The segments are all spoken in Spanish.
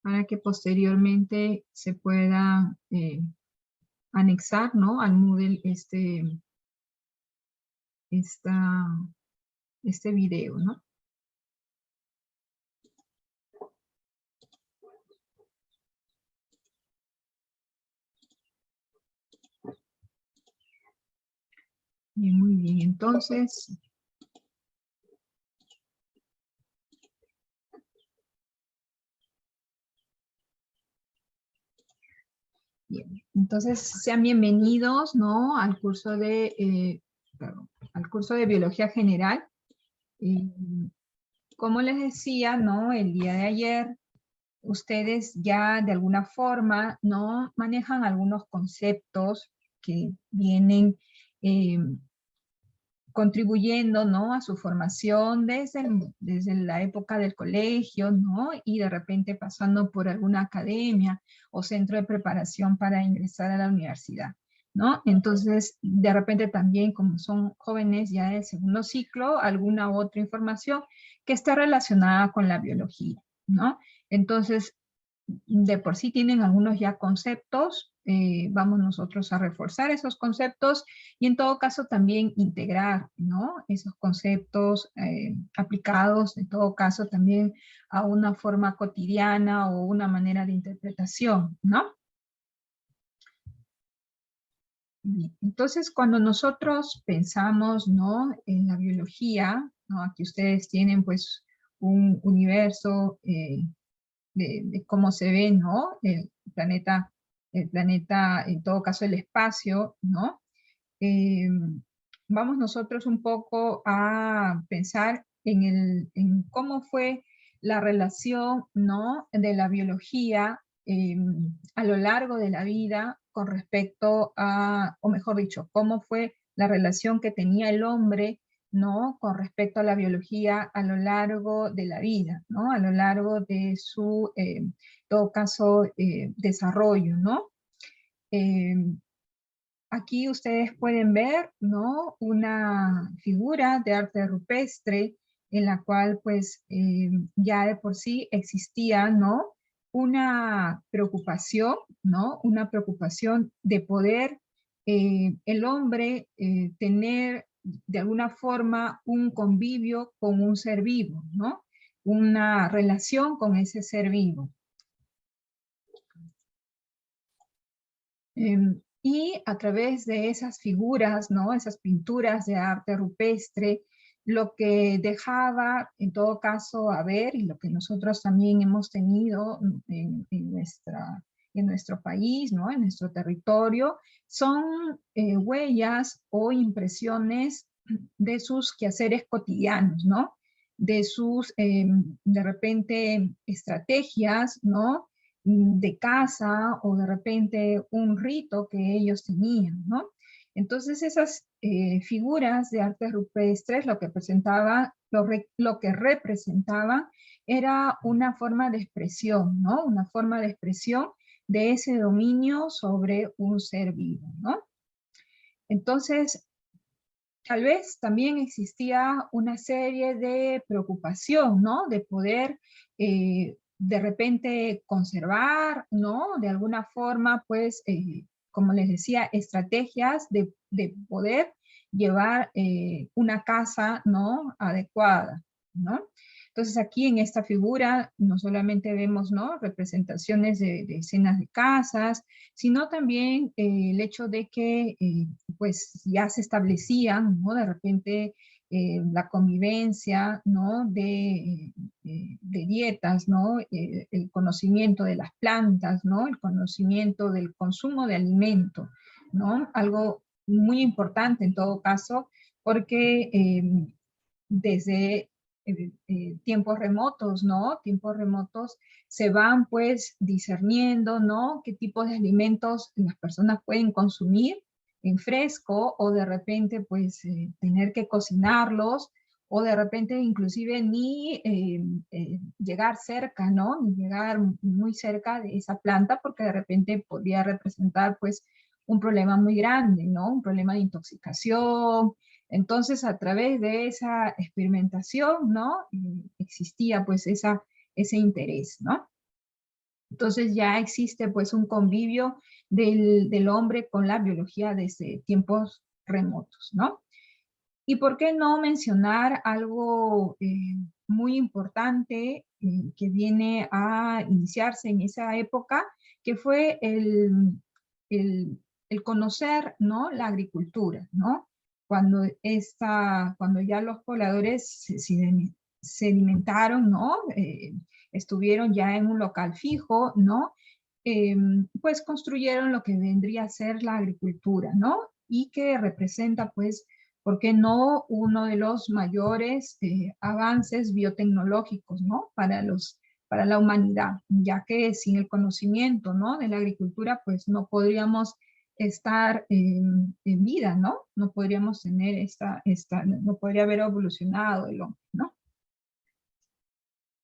para que posteriormente se pueda anexar, ¿no? Al Moodle este video, ¿no? Bien, muy bien, entonces, bien, entonces sean bienvenidos, ¿no? Al curso de Biología General. Como les decía, ¿no? El día de ayer, ustedes ya de alguna forma, ¿no? Manejan algunos conceptos que vienen contribuyendo, ¿no? A su formación desde la época del colegio, ¿no? Y de repente pasando por alguna academia o centro de preparación para ingresar a la universidad, ¿no? Entonces, de repente también, como son jóvenes ya del segundo ciclo, alguna otra información que esté relacionada con la biología, ¿no? Entonces, de por sí tienen algunos ya conceptos, vamos nosotros a reforzar esos conceptos y en todo caso también integrar, ¿no? Esos conceptos aplicados, en todo caso también a una forma cotidiana o una manera de interpretación, ¿no? Bien. Entonces, cuando nosotros pensamos, ¿no? En la biología, ¿no? Aquí ustedes tienen pues un universo de cómo se ve, ¿no? El planeta, en todo caso el espacio, ¿no? Eh, vamos nosotros un poco a pensar en cómo fue la relación, ¿no? De la biología a lo largo de la vida con respecto a, o mejor dicho, cómo fue la relación que tenía el hombre, ¿no? Con respecto a la biología a lo largo de la vida, ¿no? A lo largo de su, en todo caso, desarrollo, ¿no? Eh, Aquí ustedes pueden ver, ¿no? Una figura de arte rupestre en la cual pues ya de por sí existía, ¿no? Una preocupación, ¿no? Una preocupación de poder el hombre tener de alguna forma un convivio con un ser vivo, ¿no? Una relación con ese ser vivo. Y a través de esas figuras, ¿no? Esas pinturas de arte rupestre, lo que dejaba, en todo caso, a ver, y lo que nosotros también hemos tenido en nuestro país, ¿no? En nuestro territorio, son huellas o impresiones de sus quehaceres cotidianos, ¿no? De sus, de repente, estrategias, ¿no? De casa o de repente un rito que ellos tenían, ¿no? Entonces esas figuras de arte rupestres lo que presentaba, lo que representaban era una forma de expresión, ¿no? Una forma de expresión de ese dominio sobre un ser vivo, ¿no? Entonces, tal vez también existía una serie de preocupación, ¿no? De poder de repente conservar, ¿no? De alguna forma, pues, como les decía, estrategias de poder llevar una casa, ¿no? Adecuada, ¿no? Entonces aquí en esta figura no solamente vemos, ¿no? Representaciones de escenas de casas, sino también el hecho de que pues ya se establecían, ¿no? De repente la convivencia, ¿no? De dietas, ¿no? El conocimiento de las plantas, ¿no? El conocimiento del consumo de alimento, ¿no? Algo muy importante en todo caso, porque desde tiempos remotos, ¿no? Tiempos remotos se van pues discerniendo, ¿no? Qué tipos de alimentos las personas pueden consumir en fresco o de repente pues tener que cocinarlos o de repente inclusive ni llegar cerca, ¿no? Ni llegar muy cerca de esa planta porque de repente podría representar pues un problema muy grande, ¿no? Un problema de intoxicación. Entonces, a través de esa experimentación, ¿no? Existía pues ese interés, ¿no? Entonces ya existe pues un convivio del hombre con la biología desde tiempos remotos, ¿no? Y por qué no mencionar algo muy importante que viene a iniciarse en esa época, que fue el conocer, ¿no?, la agricultura, ¿no? Cuando ya los pobladores sedimentaron, ¿no? Estuvieron ya en un local fijo, ¿no? Eh, pues construyeron lo que vendría a ser la agricultura, ¿no? Y que representa pues, ¿por qué no?, uno de los mayores avances biotecnológicos, ¿no?, para la humanidad, ya que sin el conocimiento, ¿no?, de la agricultura, pues no podríamos estar en vida, ¿no? No podríamos tener no podría haber evolucionado el hombre, ¿no?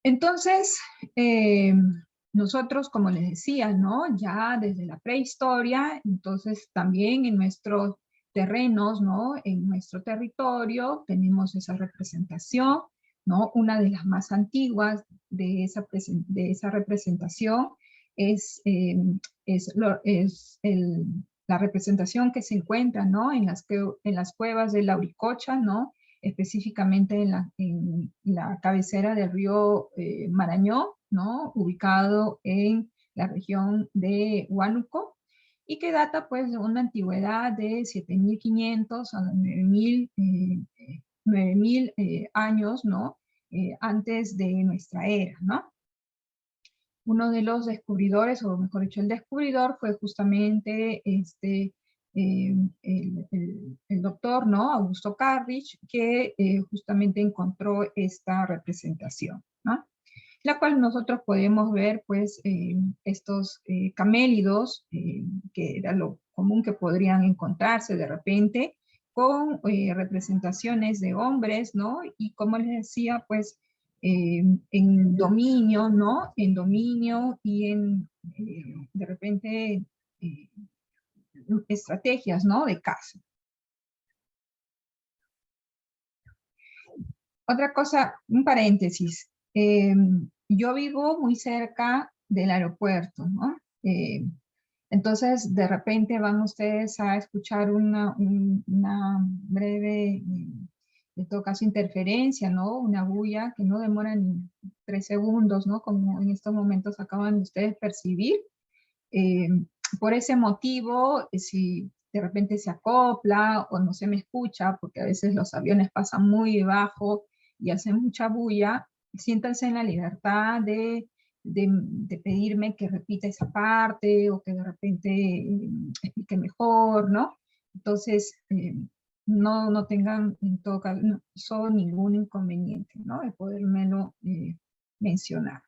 Entonces, nosotros, como les decía, ¿no?, ya desde la prehistoria, entonces también en nuestros terrenos, ¿no?, en nuestro territorio, tenemos esa representación, ¿no? Una de las más antiguas de esa representación es la representación que se encuentra, ¿no?, en las cuevas de Lauricocha, ¿no?, específicamente en la cabecera del río Marañón, ¿no?, ubicado en la región de Huánuco, y que data pues de una antigüedad de 7.500 a 9.000 años, ¿no?, antes de nuestra era, ¿no? Uno de los descubridores, o mejor dicho, el descubridor fue justamente el doctor, ¿no?, Augusto Carrich, que justamente encontró esta representación, ¿no?, la cual nosotros podemos ver, pues, estos camélidos, que era lo común que podrían encontrarse de repente, con representaciones de hombres, ¿no? Y como les decía, pues, en dominio, ¿no? En dominio y de repente, eh, estrategias, ¿no?, de caza. Otra cosa, un paréntesis. Yo vivo muy cerca del aeropuerto, ¿no? Entonces, de repente van ustedes a escuchar una breve, en todo caso, interferencia, ¿no? Una bulla que no demora ni 3 segundos, ¿no? Como en estos momentos acaban de ustedes percibir. Eh, por ese motivo, si de repente se acopla o no se me escucha, porque a veces los aviones pasan muy bajo y hacen mucha bulla, siéntanse en la libertad de pedirme que repita esa parte o que de repente explique mejor, ¿no? Entonces, no tengan en todo caso ningún inconveniente, ¿no?, de podérmelo mencionar.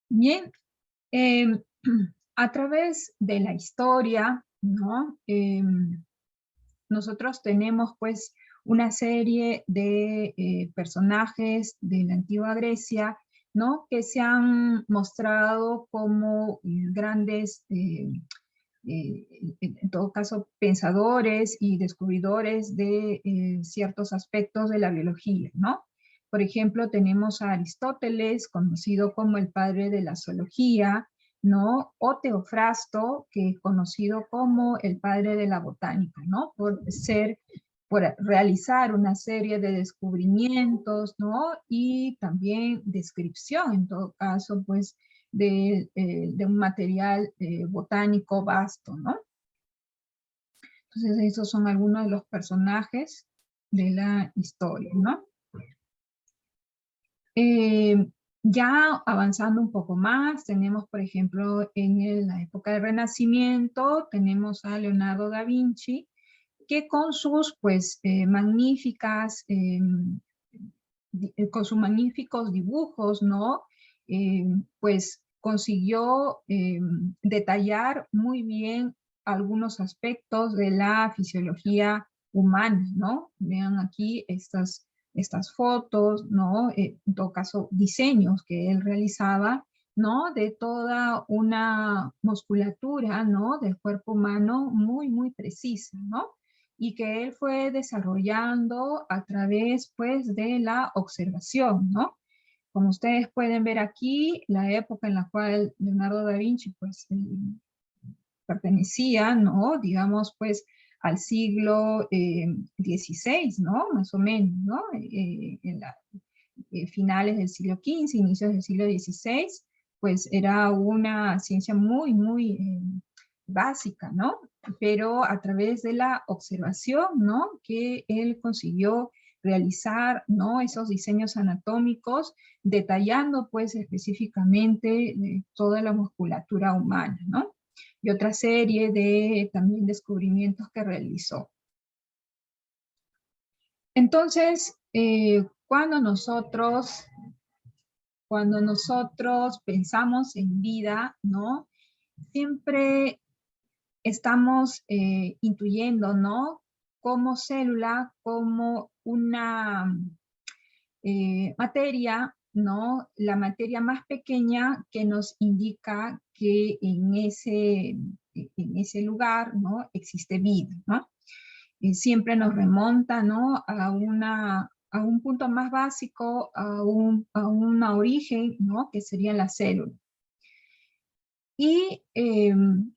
Bien, a través de la historia, ¿no?, nosotros tenemos pues una serie de personajes de la antigua Grecia, ¿no?, que se han mostrado como grandes, en todo caso, pensadores y descubridores de ciertos aspectos de la biología, ¿no? Por ejemplo, tenemos a Aristóteles, conocido como el padre de la zoología, ¿no? O Teofrasto, que es conocido como el padre de la botánica, ¿no? Por realizar una serie de descubrimientos, ¿no? Y también descripción, en todo caso, pues, de un material botánico vasto, ¿no? Entonces, esos son algunos de los personajes de la historia, ¿no? Ya avanzando un poco más, tenemos, por ejemplo, en la época del Renacimiento, tenemos a Leonardo da Vinci, que con sus, pues, con sus magníficos dibujos, ¿no? Pues consiguió detallar muy bien algunos aspectos de la fisiología humana, ¿no? Vean aquí estas fotos, ¿no? En todo caso, diseños que él realizaba, ¿no? De toda una musculatura, ¿no?, del cuerpo humano muy, muy precisa, ¿no? Y que él fue desarrollando a través, pues, de la observación, ¿no? Como ustedes pueden ver aquí, la época en la cual Leonardo da Vinci pues, pertenecía, ¿no? Digamos, pues, al siglo XVI, ¿no? Más o menos, ¿no? En finales del siglo XV, inicios del siglo XVI, pues era una ciencia muy, muy básica, ¿no? Pero a través de la observación, ¿no? Que él consiguió realizar, ¿no? Esos diseños anatómicos, detallando, pues, específicamente toda la musculatura humana, ¿no? Y otra serie de también descubrimientos que realizó. Entonces, cuando nosotros pensamos en vida, ¿no? Siempre estamos intuyendo, ¿no? Como célula, como una materia, ¿no? La materia más pequeña que nos indica que en ese lugar, ¿no? Existe vida, ¿no? Siempre nos remonta, ¿no? A un punto más básico, a una origen, ¿no? Que sería la célula. Y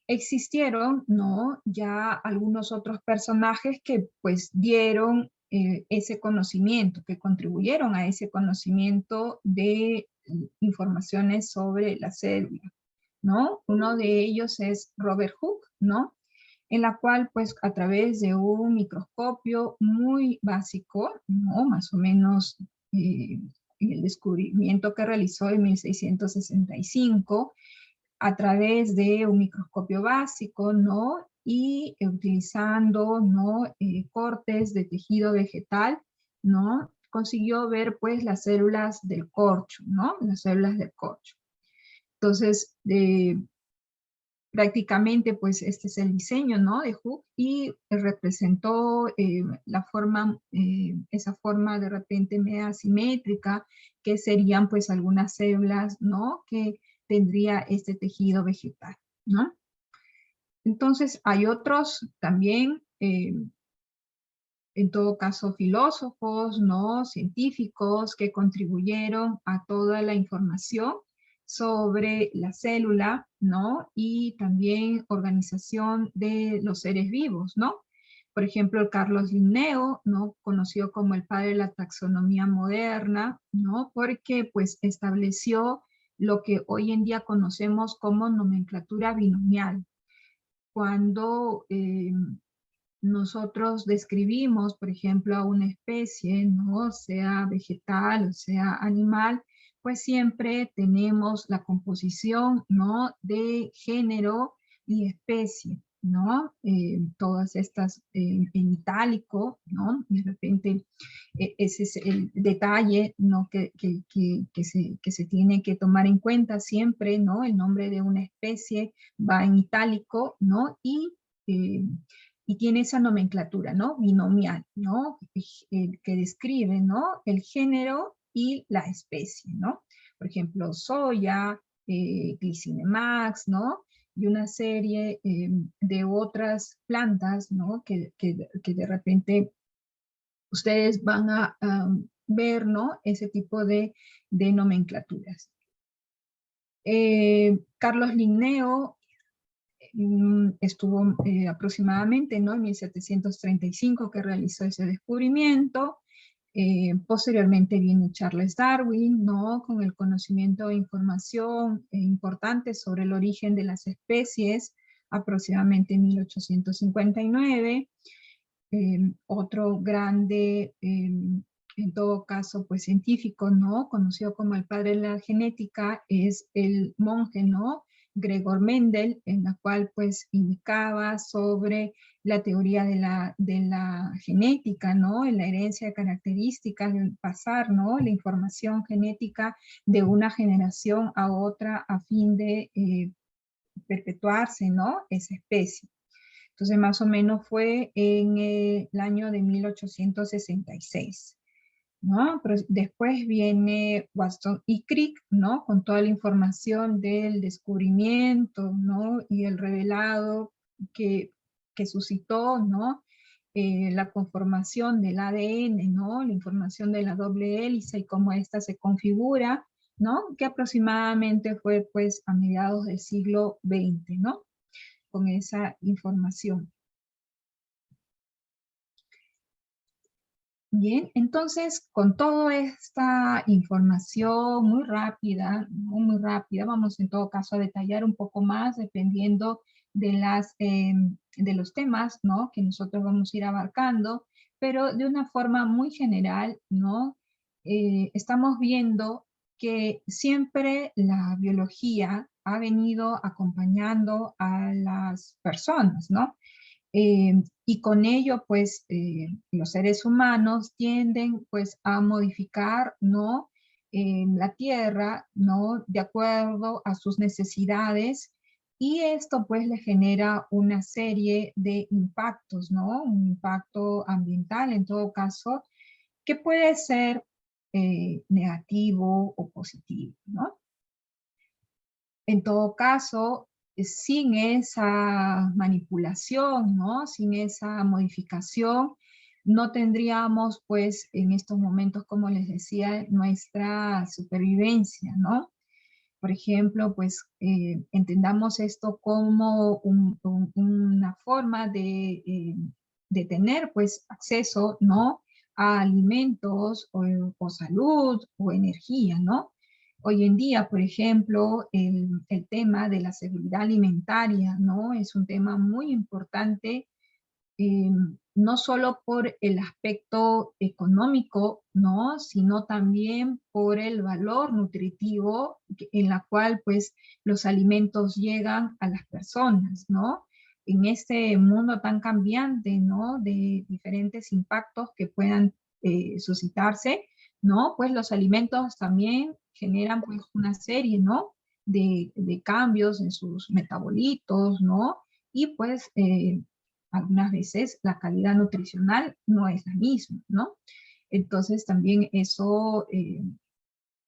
existieron, ¿no? Ya algunos otros personajes que pues dieron ese conocimiento, que contribuyeron a ese conocimiento de informaciones sobre la célula, ¿no? Uno de ellos es Robert Hooke, ¿no? En la cual, pues, a través de un microscopio muy básico, ¿no? Más o menos el descubrimiento que realizó en 1665, a través de un microscopio básico, ¿no? Y utilizando, ¿no? Cortes de tejido vegetal, ¿no? Consiguió ver, pues, las células del corcho, ¿no? Las células del corcho. Entonces, prácticamente, pues, este es el diseño, ¿no? De Hooke, y representó la forma, esa forma de repente media asimétrica, que serían, pues, algunas células, ¿no? Que tendría este tejido vegetal, ¿no? Entonces, hay otros también, en todo caso, filósofos, ¿no? Científicos que contribuyeron a toda la información sobre la célula, ¿no? Y también organización de los seres vivos, ¿no? Por ejemplo, Carlos Linneo, ¿no? Conocido como el padre de la taxonomía moderna, ¿no? Porque pues estableció lo que hoy en día conocemos como nomenclatura binomial. Cuando nosotros describimos, por ejemplo, a una especie, ¿no? Sea vegetal o sea animal, pues siempre tenemos la composición, ¿no? De género y especie, ¿no? Todas estas en itálico, ¿no? De repente ese es el detalle, ¿no? Que se tiene que tomar en cuenta siempre, ¿no? El nombre de una especie va en itálico, ¿no? Y tiene esa nomenclatura, ¿no? Binomial, ¿no? Que describe, ¿no? El género y la especie, ¿no? Por ejemplo, soya, Glycinemax, ¿no? Y una serie de otras plantas, ¿no? Que de repente ustedes van a ver, ¿no? Ese tipo de nomenclaturas. Carlos Linneo estuvo aproximadamente, ¿no? En 1735 que realizó ese descubrimiento. Posteriormente viene Charles Darwin, ¿no? Con el conocimiento e información importante sobre el origen de las especies, aproximadamente en 1859. Otro grande, en todo caso, pues científico, ¿no? Conocido como el padre de la genética, es el monje, ¿no? Gregor Mendel, en la cual pues indicaba sobre la teoría de la genética, ¿no? En la herencia de características, del pasar, ¿no? La información genética de una generación a otra a fin de perpetuarse, ¿no? Esa especie. Entonces, más o menos fue en el año de 1866, ¿no? Pero después viene Watson y Crick, ¿no? Con toda la información del descubrimiento, ¿no? Y el revelado que suscitó, ¿no? la conformación del ADN, ¿no? La información de la doble hélice y cómo ésta se configura, ¿no? Que aproximadamente fue pues a mediados del siglo XX, ¿no? Con esa información. Bien, entonces con toda esta información muy rápida, ¿no? Muy rápida, vamos en todo caso a detallar un poco más dependiendo de los temas, ¿no? Que nosotros vamos a ir abarcando, pero de una forma muy general, ¿no? Estamos viendo que siempre la biología ha venido acompañando a las personas, ¿no? Y con ello, pues, los seres humanos tienden, pues, a modificar, ¿no? La tierra, ¿no? De acuerdo a sus necesidades, y esto, pues, le genera una serie de impactos, ¿no? Un impacto ambiental, en todo caso, que puede ser negativo o positivo, ¿no? En todo caso, sin esa manipulación, ¿no? Sin esa modificación, no tendríamos, pues, en estos momentos, como les decía, nuestra supervivencia, ¿no? Por ejemplo, pues, entendamos esto como una forma de tener, pues, acceso, ¿no? A alimentos o salud o energía, ¿no? Hoy en día, por ejemplo, el tema de la seguridad alimentaria, ¿no? Es un tema muy importante, eh, no solo por el aspecto económico, ¿no? Sino también por el valor nutritivo en la cual, pues, los alimentos llegan a las personas, ¿no? En este mundo tan cambiante, ¿no? De diferentes impactos que puedan suscitarse, ¿no? Pues los alimentos también generan, pues, una serie, ¿no? De cambios en sus metabolitos, ¿no? Y pues algunas veces la calidad nutricional no es la misma, ¿no? Entonces también eso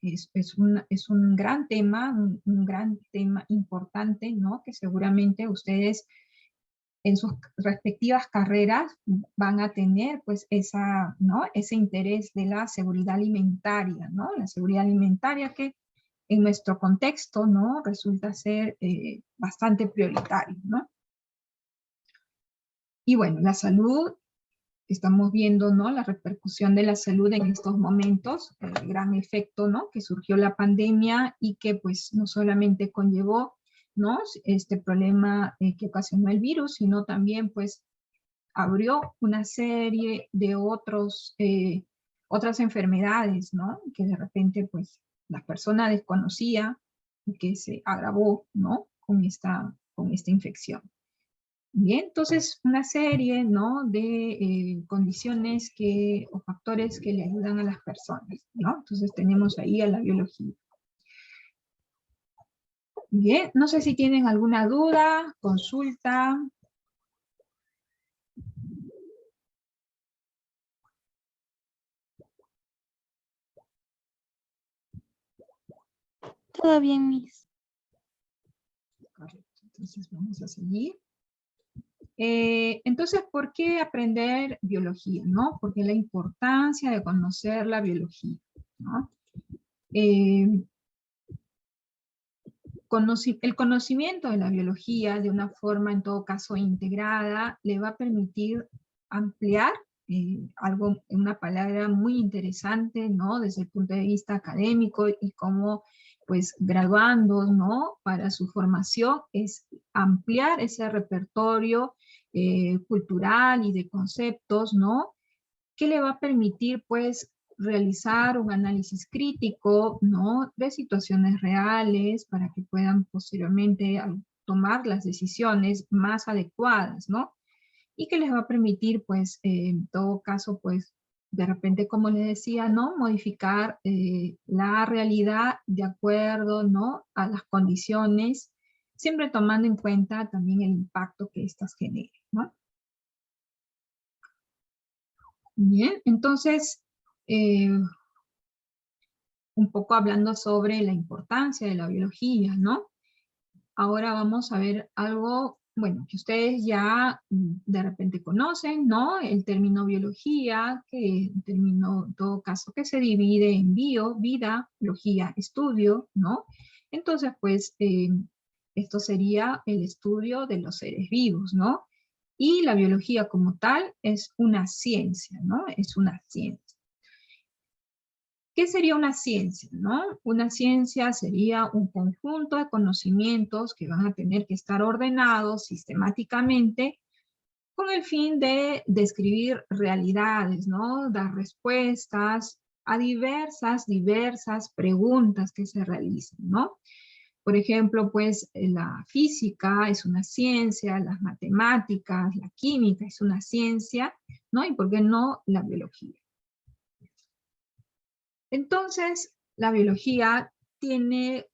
es un gran tema, un gran tema importante, ¿no? Que seguramente ustedes en sus respectivas carreras van a tener pues esa, ¿no? Ese interés de la seguridad alimentaria, ¿no? La seguridad alimentaria que en nuestro contexto, ¿no? Resulta ser bastante prioritario, ¿no? Y bueno, la salud, estamos viendo, ¿no? La repercusión de la salud en estos momentos, el gran efecto, ¿no? Que surgió la pandemia y que pues no solamente conllevó, ¿no? Este problema que ocasionó el virus, sino también pues abrió una serie de otras enfermedades, ¿no? Que de repente pues la persona desconocía y que se agravó, ¿no? Con esta infección. Bien, entonces una serie, ¿no? De condiciones o factores que le ayudan a las personas, ¿no? Entonces tenemos ahí a la biología. Bien, no sé si tienen alguna duda, consulta. Todo bien, Miss. Correcto, entonces vamos a seguir. Entonces, ¿por qué aprender biología, no? Porque la importancia de conocer la biología, ¿no? El conocimiento de la biología de una forma, en todo caso, integrada, le va a permitir ampliar una palabra muy interesante, ¿no? Desde el punto de vista académico y como, pues, graduando, ¿no? Para su formación es ampliar ese repertorio cultural y de conceptos, ¿no? Que le va a permitir, pues, realizar un análisis crítico, ¿no? De situaciones reales para que puedan posteriormente tomar las decisiones más adecuadas, ¿no? Y que les va a permitir, pues, en todo caso, pues, de repente, como les decía, ¿no? Modificar la realidad de acuerdo, ¿no? A las condiciones, siempre tomando en cuenta también el impacto que éstas generen, ¿no? Bien, entonces, un poco hablando sobre la importancia de la biología, ¿no? Ahora vamos a ver algo bueno, que ustedes ya de repente conocen, ¿no? El término biología, que el término, en todo caso, que se divide en bio, vida, logía, estudio, ¿no? Entonces, pues, esto sería el estudio de los seres vivos, ¿no? Y la biología como tal es una ciencia, ¿no? Es una ciencia. ¿Qué sería una ciencia, no? Una ciencia sería un conjunto de conocimientos que van a tener que estar ordenados sistemáticamente con el fin de describir realidades, ¿no? Dar respuestas a diversas preguntas que se realizan, ¿no? Por ejemplo, pues la física es una ciencia, las matemáticas, la química es una ciencia, ¿no? Y por qué no la biología. Entonces, la biología tiene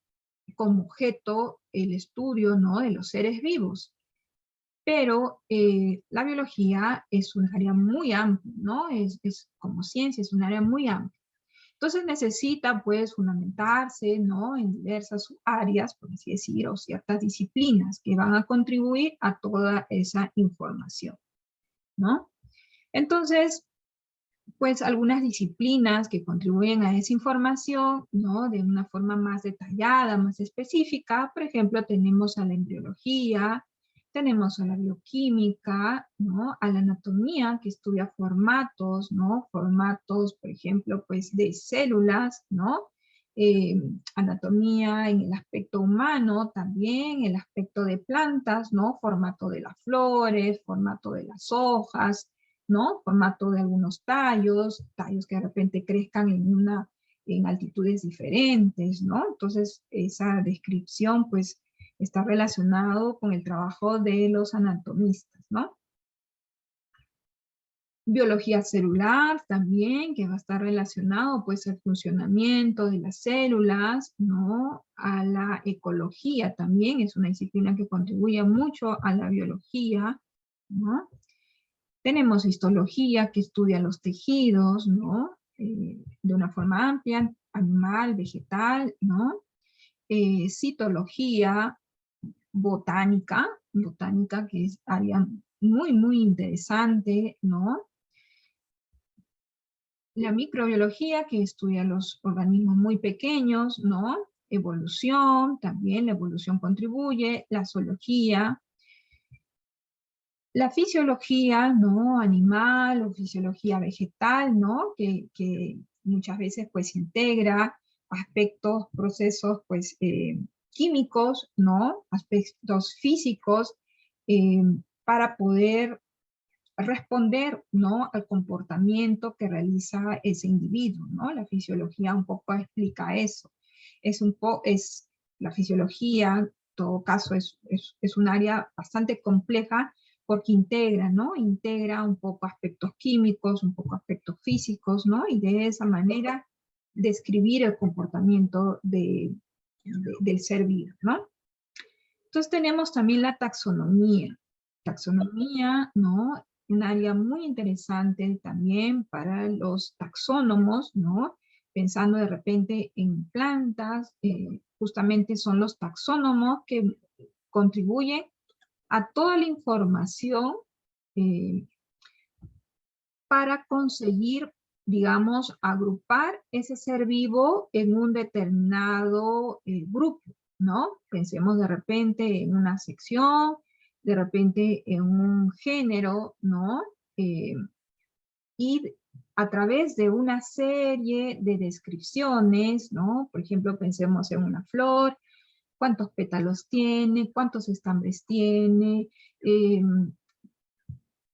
como objeto el estudio, ¿no?, de los seres vivos, pero la biología es un área muy amplia, ¿no? Como ciencia, es un área muy amplia. Entonces necesita, pues, fundamentarse, ¿no?, en diversas áreas, por así decir, o ciertas disciplinas que van a contribuir a toda esa información, ¿no? Entonces, pues algunas disciplinas que contribuyen a esa información, ¿no?, de una forma más detallada, más específica. Por ejemplo, tenemos a la embriología, tenemos a la bioquímica, ¿no?, a la anatomía, que estudia formatos, ¿no?, formatos, por ejemplo, pues de células, ¿no?, anatomía en el aspecto humano, también el aspecto de plantas, ¿no?, formato de las flores, formato de las hojas, ¿no? Formato de algunos tallos que de repente crezcan en altitudes diferentes, ¿no? Entonces, esa descripción, pues, está relacionado con el trabajo de los anatomistas, ¿no? Biología celular también, que va a estar relacionado, pues, al funcionamiento de las células, ¿no? A la ecología también, es una disciplina que contribuye mucho a la biología, ¿no? Tenemos histología, que estudia los tejidos, ¿no? De una forma amplia, animal, vegetal, ¿no? Citología, botánica, que es área muy interesante, ¿no? La microbiología, que estudia los organismos muy pequeños, ¿no? Evolución, también la evolución contribuye, la zoología, la fisiología, ¿no?, animal o fisiología vegetal, ¿no?, que muchas veces pues integra aspectos, procesos pues químicos, ¿no?, aspectos físicos, eh, para poder responder, ¿no?, al comportamiento que realiza ese individuo, ¿no? La fisiología un poco explica eso. La fisiología, en todo caso, es un área bastante compleja porque integra, ¿no? Integra un poco aspectos químicos, un poco aspectos físicos, ¿no? Y de esa manera describir el comportamiento del ser vivo, ¿no? Entonces tenemos también la taxonomía. Taxonomía, ¿no? Un área muy interesante también para los taxónomos, ¿no? Pensando de repente en plantas, justamente son los taxónomos que contribuyen a toda la información eh, para conseguir, digamos, agrupar ese ser vivo en un determinado grupo, ¿no? Pensemos de repente en una sección, de repente en un género, ¿no? Eh, y a través de una serie de descripciones, ¿no? Por ejemplo, pensemos en una flor, cuántos pétalos tiene, cuántos estambres tiene,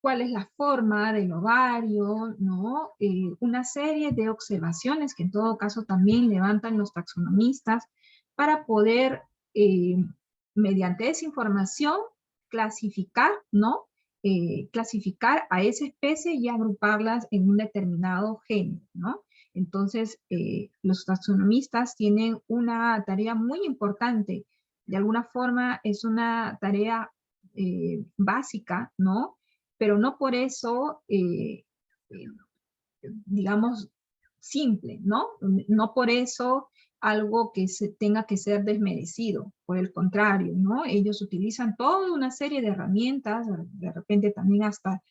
cuál es la forma del ovario, ¿no? Una serie de observaciones que en todo caso también levantan los taxonomistas para poder, mediante esa información, clasificar, ¿no? Clasificar a esa especie y agruparlas en un determinado género, ¿no? Entonces, los taxonomistas tienen una tarea muy importante. De alguna forma es una tarea básica, ¿no? Pero no por eso, digamos, simple, ¿no? No por eso algo que se tenga que ser desmerecido. Por el contrario, ¿no? Ellos utilizan toda una serie de herramientas, de repente también hasta,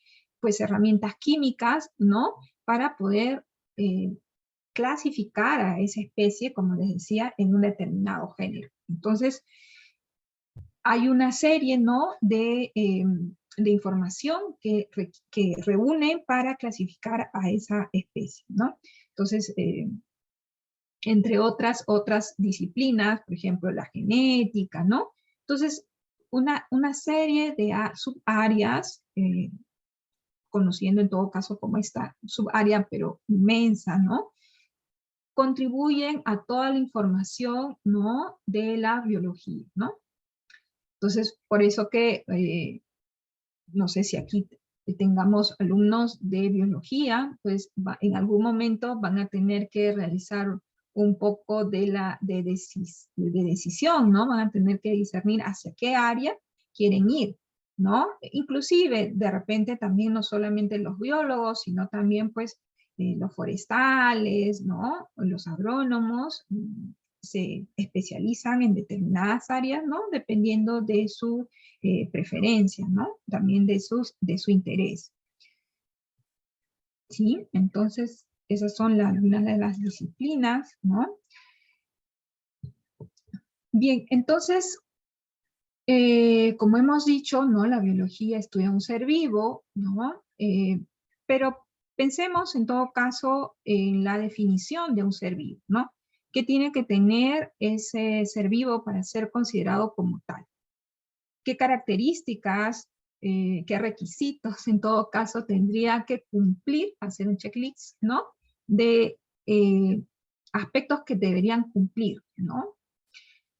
pues, herramientas químicas, ¿no? Para poder clasificar a esa especie, como les decía, en un determinado género. Entonces, hay una serie, ¿no? De información que reúne para clasificar a esa especie, ¿no? Entonces, entre otras disciplinas, por ejemplo, la genética, ¿no? Entonces, una serie de subáreas, conociendo en todo caso como esta subárea, pero inmensa, ¿no? Contribuyen a toda la información, ¿no? De la biología, ¿no? Entonces, por eso que, no sé si aquí tengamos alumnos de biología, pues en algún momento van a tener que realizar un poco de decisión, ¿no? Van a tener que discernir hacia qué área quieren ir, ¿no? Inclusive, de repente también no solamente los biólogos, sino también pues los forestales, ¿no? Los agrónomos se especializan en determinadas áreas, ¿no? Dependiendo de su preferencia, ¿no? También de su interés. ¿Sí? Entonces, esas son algunas de las disciplinas, ¿no? Bien, entonces, como hemos dicho, ¿no? La biología estudia un ser vivo, ¿no? Pero pensemos en todo caso en la definición de un ser vivo, ¿no? ¿Qué tiene que tener ese ser vivo para ser considerado como tal? ¿Qué características, qué requisitos en todo caso tendría que cumplir, hacer un checklist, ¿no? De aspectos que deberían cumplir, ¿no?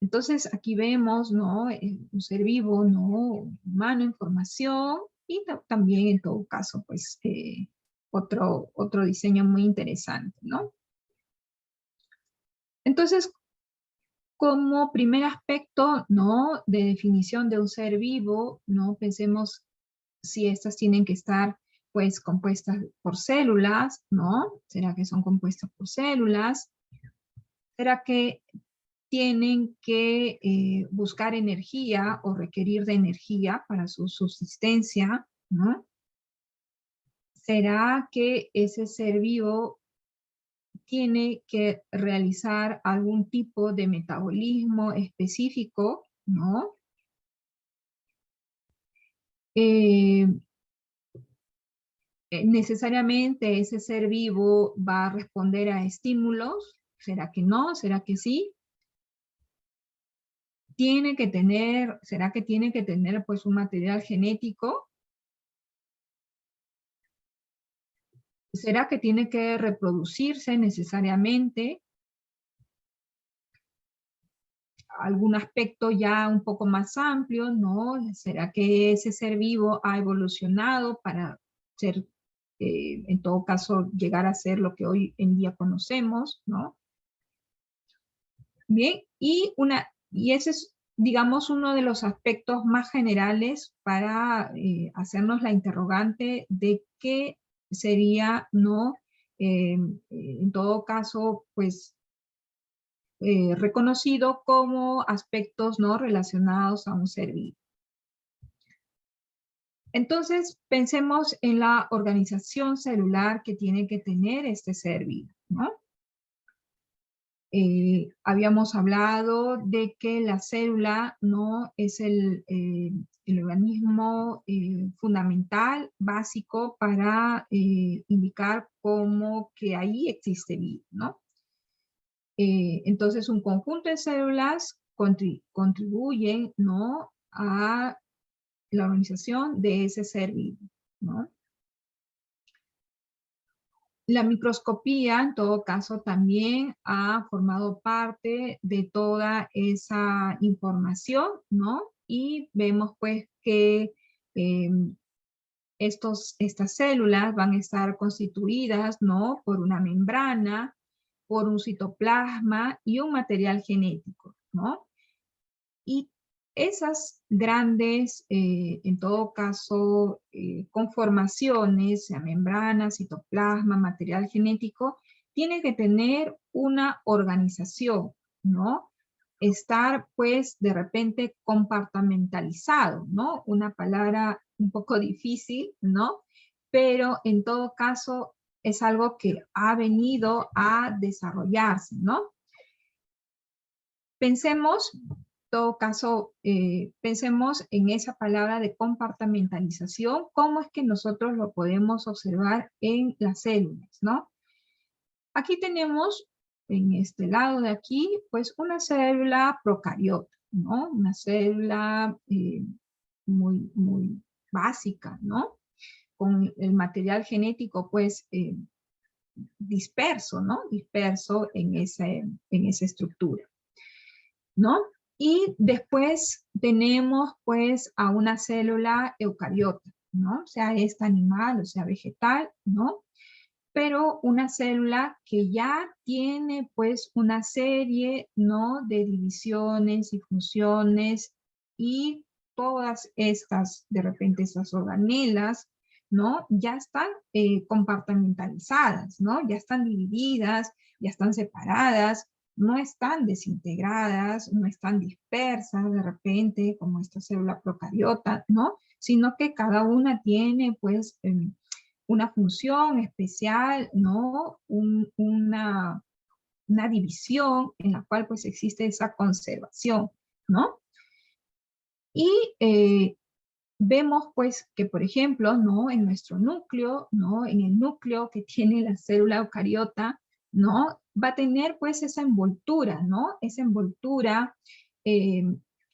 Entonces aquí vemos, ¿no? Un ser vivo, ¿no? Humano en formación y también en todo caso, pues, otro diseño muy interesante, ¿no? Entonces, como primer aspecto, ¿no? De definición de un ser vivo, ¿no? Pensemos si estas tienen que estar, pues, compuestas por células, ¿no? ¿Será que son compuestas por células? ¿Será que tienen que buscar energía o requerir de energía para su subsistencia, ¿no? ¿Será que ese ser vivo tiene que realizar algún tipo de metabolismo específico, ¿no? Eh, ¿Necesariamente ese ser vivo va a responder a estímulos? ¿Será que no? ¿Será que sí? ¿Será que tiene que tener pues un material genético? ¿Será que tiene que reproducirse necesariamente? Algún aspecto ya un poco más amplio, ¿no? ¿Será que ese ser vivo ha evolucionado para ser, en todo caso, llegar a ser lo que hoy en día conocemos, ¿no? Bien, y ese es, digamos, uno de los aspectos más generales para hacernos la interrogante de qué sería, ¿no? En todo caso, pues, reconocido como aspectos, ¿no? Relacionados a un ser vivo. Entonces, pensemos en la organización celular que tiene que tener este ser vivo, ¿no? Habíamos hablado de que la célula no es el organismo fundamental, básico, para indicar cómo que ahí existe vida, ¿no? Entonces, un conjunto de células contribuyen, ¿no? A la organización de ese ser vivo, ¿no? La microscopía, en todo caso, también ha formado parte de toda esa información, ¿no? Y vemos, pues, que eh, estas células van a estar constituidas, ¿no? Por una membrana, por un citoplasma y un material genético, ¿no? Y esas grandes, en todo caso, conformaciones, sea membrana, citoplasma, material genético, tienen que tener una organización, ¿no? Estar, pues, de repente compartimentalizado, ¿no? Una palabra un poco difícil, ¿no? Pero en todo caso es algo que ha venido a desarrollarse, ¿no? Pensemos, en todo caso, pensemos en esa palabra de compartimentalización, cómo es que nosotros lo podemos observar en las células, ¿no? Aquí tenemos, en este lado de aquí, pues una célula procariota, ¿no? Una célula muy básica, ¿no? Con el material genético, pues, disperso, ¿no? Disperso en esa estructura, ¿no? Y después tenemos, pues, a una célula eucariota, ¿no? Sea esta animal o sea vegetal, ¿no? Pero una célula que ya tiene pues una serie, ¿no? De divisiones y funciones y todas estas, de repente esas organelas, ¿no? Ya están compartimentalizadas, ¿no? Ya están divididas, ya están separadas, no están desintegradas, no están dispersas de repente como esta célula procariota, ¿no? Sino que cada una tiene pues una función especial, ¿no? Una división en la cual pues existe esa conservación, ¿no? Y vemos pues que, por ejemplo, ¿no? En nuestro núcleo, ¿no? En el núcleo que tiene la célula eucariota, ¿no? Va a tener pues esa envoltura, ¿no? Esa envoltura eh,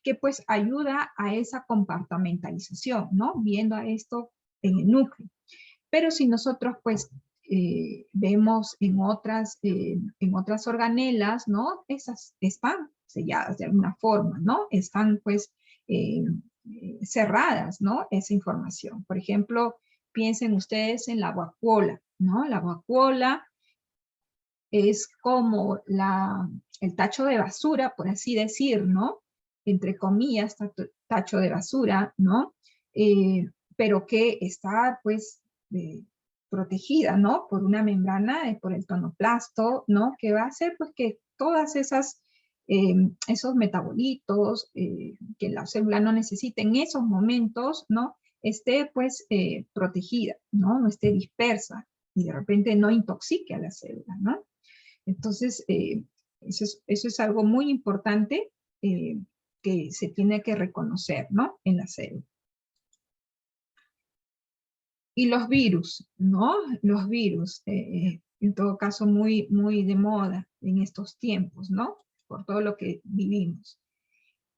que pues ayuda a esa compartimentalización, ¿no? Viendo a esto en el núcleo. Pero si nosotros pues vemos en otras organelas, ¿no? Esas están selladas de alguna forma, ¿no? Están pues cerradas, ¿no? Esa información. Por ejemplo, piensen ustedes en la vacuola, ¿no? La vacuola es como el tacho de basura, por así decir, ¿no? Entre comillas, tacho de basura, ¿no? Pero que está, pues, protegida, ¿no? Por una membrana, por el tonoplasto, ¿no? Que va a hacer, pues, que todas esos metabolitos que la célula no necesita en esos momentos, ¿no? Esté, pues, protegida, ¿no? No esté dispersa y de repente no intoxique a la célula, ¿no? Entonces, eso es algo muy importante que se tiene que reconocer, ¿no? En la célula. Y los virus, ¿no? Los virus, en todo caso, muy de moda en estos tiempos, ¿no? Por todo lo que vivimos.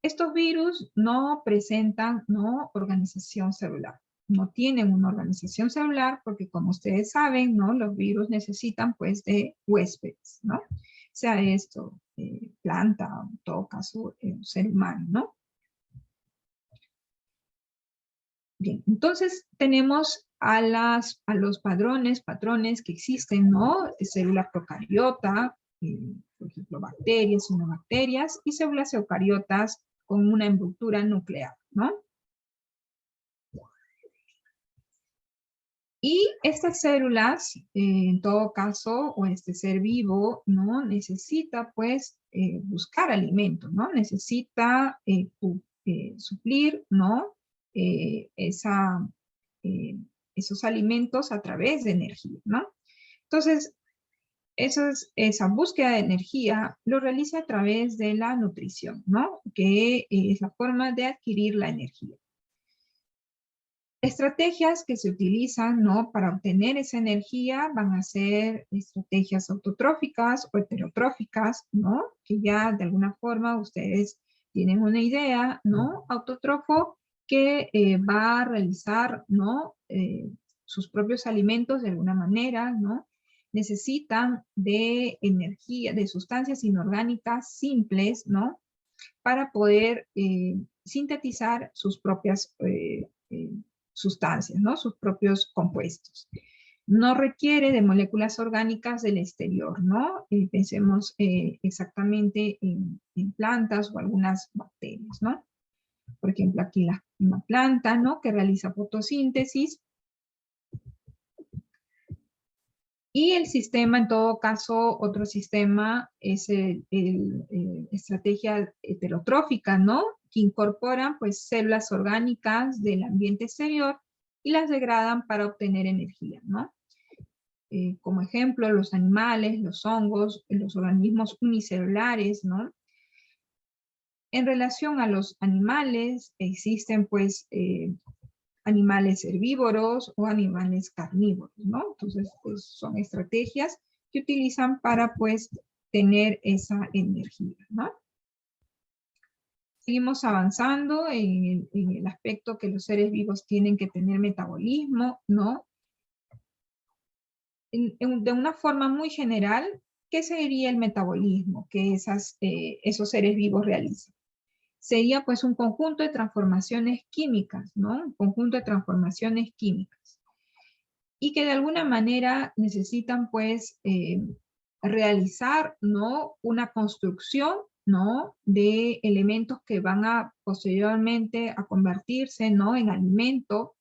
Estos virus no presentan, ¿no? Organización celular. No tienen una organización celular porque, como ustedes saben, ¿no? Los virus necesitan, pues, de huéspedes, ¿no? Sea esto planta, o en todo caso, ser humano, ¿no? Bien, entonces tenemos a los patrones que existen, ¿no? De célula procariota, por ejemplo, bacterias, cianobacterias, y células eucariotas con una envoltura nuclear, ¿no? Y estas células, en todo caso, o este ser vivo, ¿no? Necesita, pues, buscar alimento, ¿no? Necesita suplir, ¿no? Esa, eh, esos alimentos a través de energía, ¿no? Entonces, esa búsqueda de energía lo realiza a través de la nutrición, ¿no? Que es la forma de adquirir la energía. Estrategias que se utilizan, ¿no? Para obtener esa energía van a ser estrategias autotróficas o heterotróficas, ¿no? Que ya de alguna forma ustedes tienen una idea, ¿no? Autotrófico que va a realizar, ¿no? Sus propios alimentos de alguna manera, ¿no? Necesitan de energía, de sustancias inorgánicas simples, ¿no? Para poder sintetizar sus propias sustancias, ¿no? Sus propios compuestos. No requiere de moléculas orgánicas del exterior, ¿no? Pensemos exactamente en plantas o algunas bacterias, ¿no? Por ejemplo, aquí una planta, ¿no? Que realiza fotosíntesis Y el sistema, en todo caso, otro sistema es estrategia heterotrófica, ¿no? Que incorporan pues células orgánicas del ambiente exterior y las degradan para obtener energía, ¿no? Como ejemplo, los animales, los hongos, los organismos unicelulares, ¿no? En relación a los animales, existen pues animales herbívoros o animales carnívoros, ¿no? Entonces, pues, son estrategias que utilizan para, pues, tener esa energía, ¿no? Seguimos avanzando en el aspecto que los seres vivos tienen que tener metabolismo, ¿no? De una forma muy general, ¿qué sería el metabolismo que esos seres vivos realizan? Sería pues un conjunto de transformaciones químicas, ¿no? Un conjunto de transformaciones químicas. Y que de alguna manera necesitan pues realizar, ¿no? Una construcción, ¿no? De elementos que van a posteriormente a convertirse, ¿no? En alimento.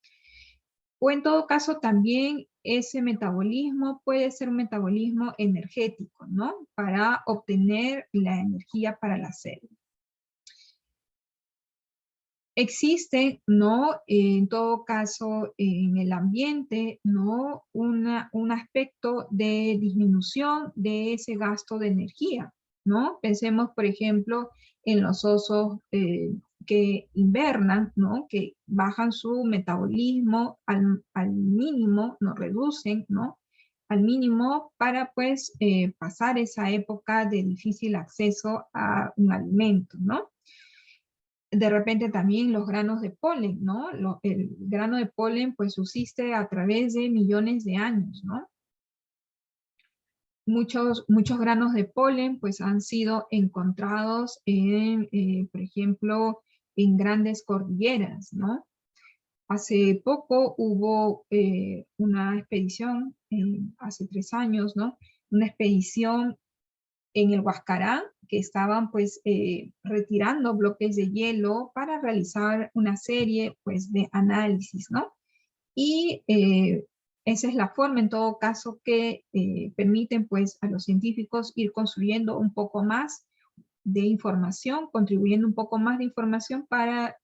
O en todo caso también ese metabolismo puede ser un metabolismo energético, ¿no? Para obtener la energía para la célula. Existe, ¿no? En todo caso, en el ambiente, ¿no? Un aspecto de disminución de ese gasto de energía, ¿no? Pensemos, por ejemplo, en los osos que invernan, ¿no? Que bajan su metabolismo al mínimo, no reducen, ¿no? Al mínimo para, pues, pasar esa época de difícil acceso a un alimento, ¿no? De repente también los granos de polen, ¿no? El grano de polen pues subsiste a través de millones de años, ¿no? Muchos granos de polen pues han sido encontrados por ejemplo, en grandes cordilleras, ¿no? Hace poco hubo una expedición, hace 3 años, ¿no? Una expedición en el Huascarán, que estaban pues retirando bloques de hielo para realizar una serie pues de análisis, ¿no? Y esa es la forma en todo caso que permiten pues a los científicos ir construyendo un poco más de información, contribuyendo un poco más de información para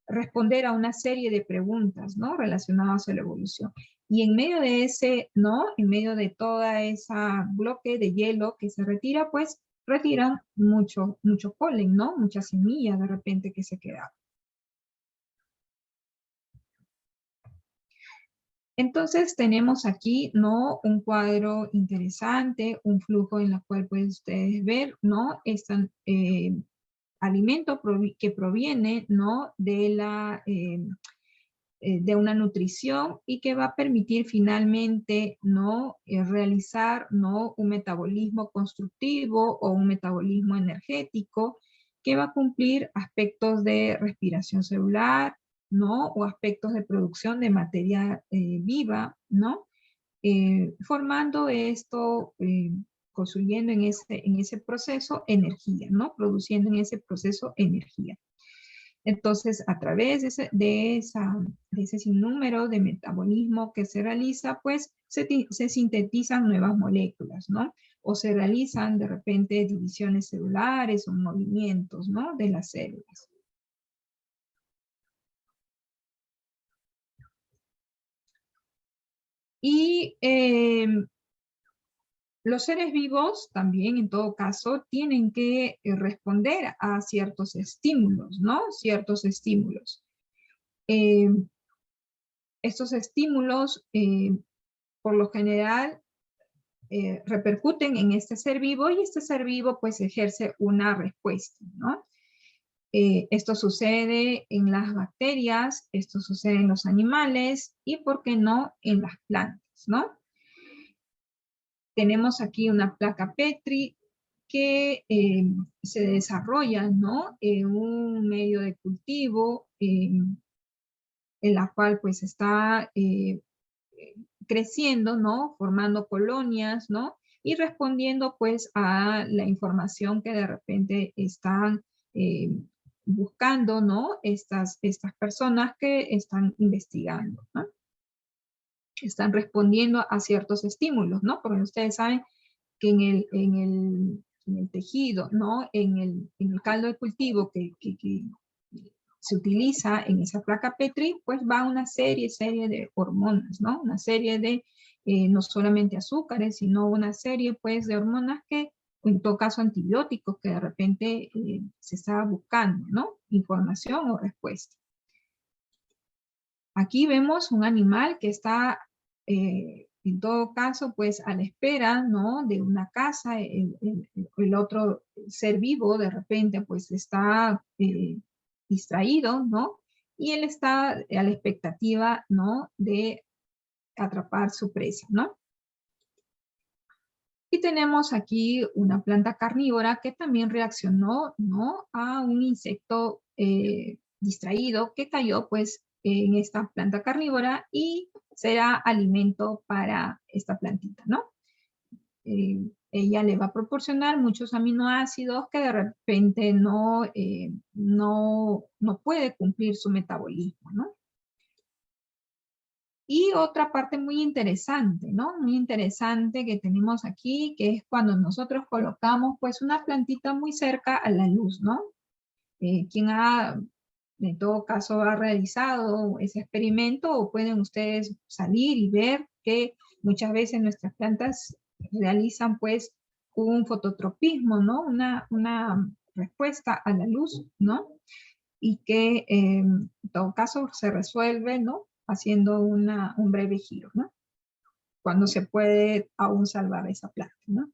responder a una serie de preguntas, ¿no? Relacionadas a la evolución. Y en medio de ese, ¿no? En medio de toda esa bloque de hielo que se retira, pues retiran mucho polen, ¿no? Muchas semillas de repente que se quedan. Entonces tenemos aquí, ¿no? Un cuadro interesante, un flujo en el cual pueden ustedes ver, ¿no? Este alimento que proviene, ¿no? De una nutrición y que va a permitir finalmente, ¿no? Realizar, ¿no? Un metabolismo constructivo o un metabolismo energético que va a cumplir aspectos de respiración celular, ¿no? O aspectos de producción de materia viva, ¿no? Formando esto, construyendo en ese proceso energía, ¿no? Produciendo en ese proceso energía. Entonces, a través de ese sinnúmero de metabolismo que se realiza, pues se sintetizan nuevas moléculas, ¿no? O se realizan de repente divisiones celulares o movimientos, ¿no? De las células. Y los seres vivos también, en todo caso, tienen que responder a ciertos estímulos, ¿no? Ciertos estímulos. Estos estímulos, por lo general, repercuten en este ser vivo y este ser vivo pues ejerce una respuesta, ¿no? Esto sucede en las bacterias, esto sucede en los animales y, ¿por qué no?, en las plantas, ¿no? Tenemos aquí una placa Petri que se desarrolla, ¿no? En un medio de cultivo en la cual pues está creciendo, ¿no? Formando colonias, ¿no? Y respondiendo pues a la información que de repente están buscando, ¿no? Estas personas que están investigando, ¿no? están respondiendo a ciertos estímulos, ¿no? Porque ustedes saben que en el tejido, ¿no? En el caldo de cultivo que se utiliza en esa placa Petri, pues va una serie de hormonas, ¿no? Una serie de, no solamente azúcares, sino una serie, pues, de hormonas que, en todo caso, antibióticos que de repente se estaba buscando, ¿no? Información o respuesta. Aquí vemos un animal que está, en todo caso, pues a la espera, ¿no? De una caza. El otro ser vivo, de repente, pues está distraído, ¿no? Y él está a la expectativa, ¿no? De atrapar su presa, ¿no? Y tenemos aquí una planta carnívora que también reaccionó, ¿no? A un insecto distraído que cayó, pues, en esta planta carnívora y será alimento para esta plantita, ¿no? Ella le va a proporcionar muchos aminoácidos que de repente no puede cumplir su metabolismo, ¿no? Y otra parte muy interesante, ¿no? Muy interesante que tenemos aquí, que es cuando nosotros colocamos pues una plantita muy cerca a la luz, ¿no? Quien en todo caso, ha realizado ese experimento, o pueden ustedes salir y ver que muchas veces nuestras plantas realizan pues un fototropismo, ¿no? Una respuesta a la luz, ¿no? Y que en todo caso se resuelve, ¿no? Haciendo un breve giro, ¿no? Cuando se puede aún salvar esa planta, ¿no?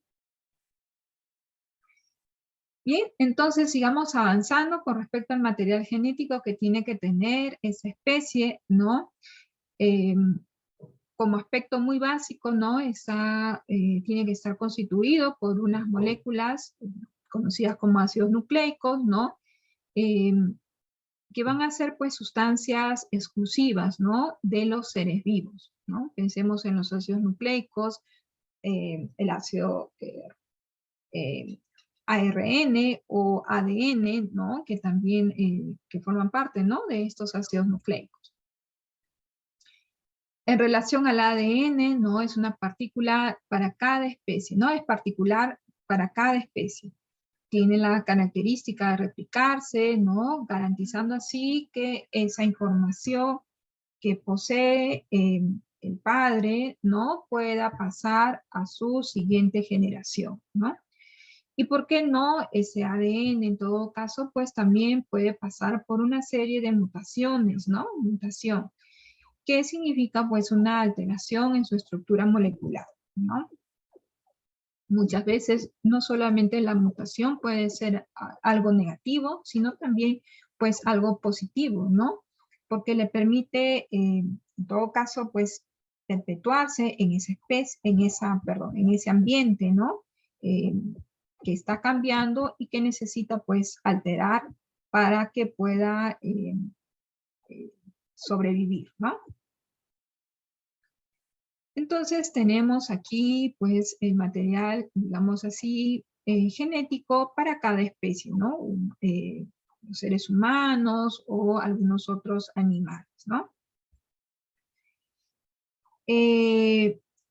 Bien, entonces sigamos avanzando con respecto al material genético que tiene que tener esa especie, ¿no? Eh, como aspecto muy básico, ¿no? Tiene que estar constituido por unas moléculas conocidas como ácidos nucleicos, ¿no? Eh, que van a ser pues sustancias exclusivas, ¿no? De los seres vivos, ¿no? Pensemos en los ácidos nucleicos, el ácido ARN o ADN, ¿no? Que también que forman parte, ¿no? De estos ácidos nucleicos. En relación al ADN, ¿no? Es una partícula para cada especie, ¿no? Es particular para cada especie. Tiene la característica de replicarse, ¿no? Garantizando así que esa información que posee el padre, ¿no? Pueda pasar a su siguiente generación, ¿no? Y por qué no, ese ADN en todo caso, pues también puede pasar por una serie de mutaciones, ¿no? Mutación. ¿Qué significa? Pues una alteración en su estructura molecular, ¿no? Muchas veces no solamente la mutación puede ser algo negativo, sino también pues algo positivo, ¿no? Porque le permite, en todo caso, pues perpetuarse en esa especie, en ese ambiente, ¿no? Eh, que está cambiando y que necesita pues alterar para que pueda sobrevivir, ¿no? Entonces tenemos aquí pues el material, digamos así, genético para cada especie, ¿no? Los seres humanos o algunos otros animales, ¿no?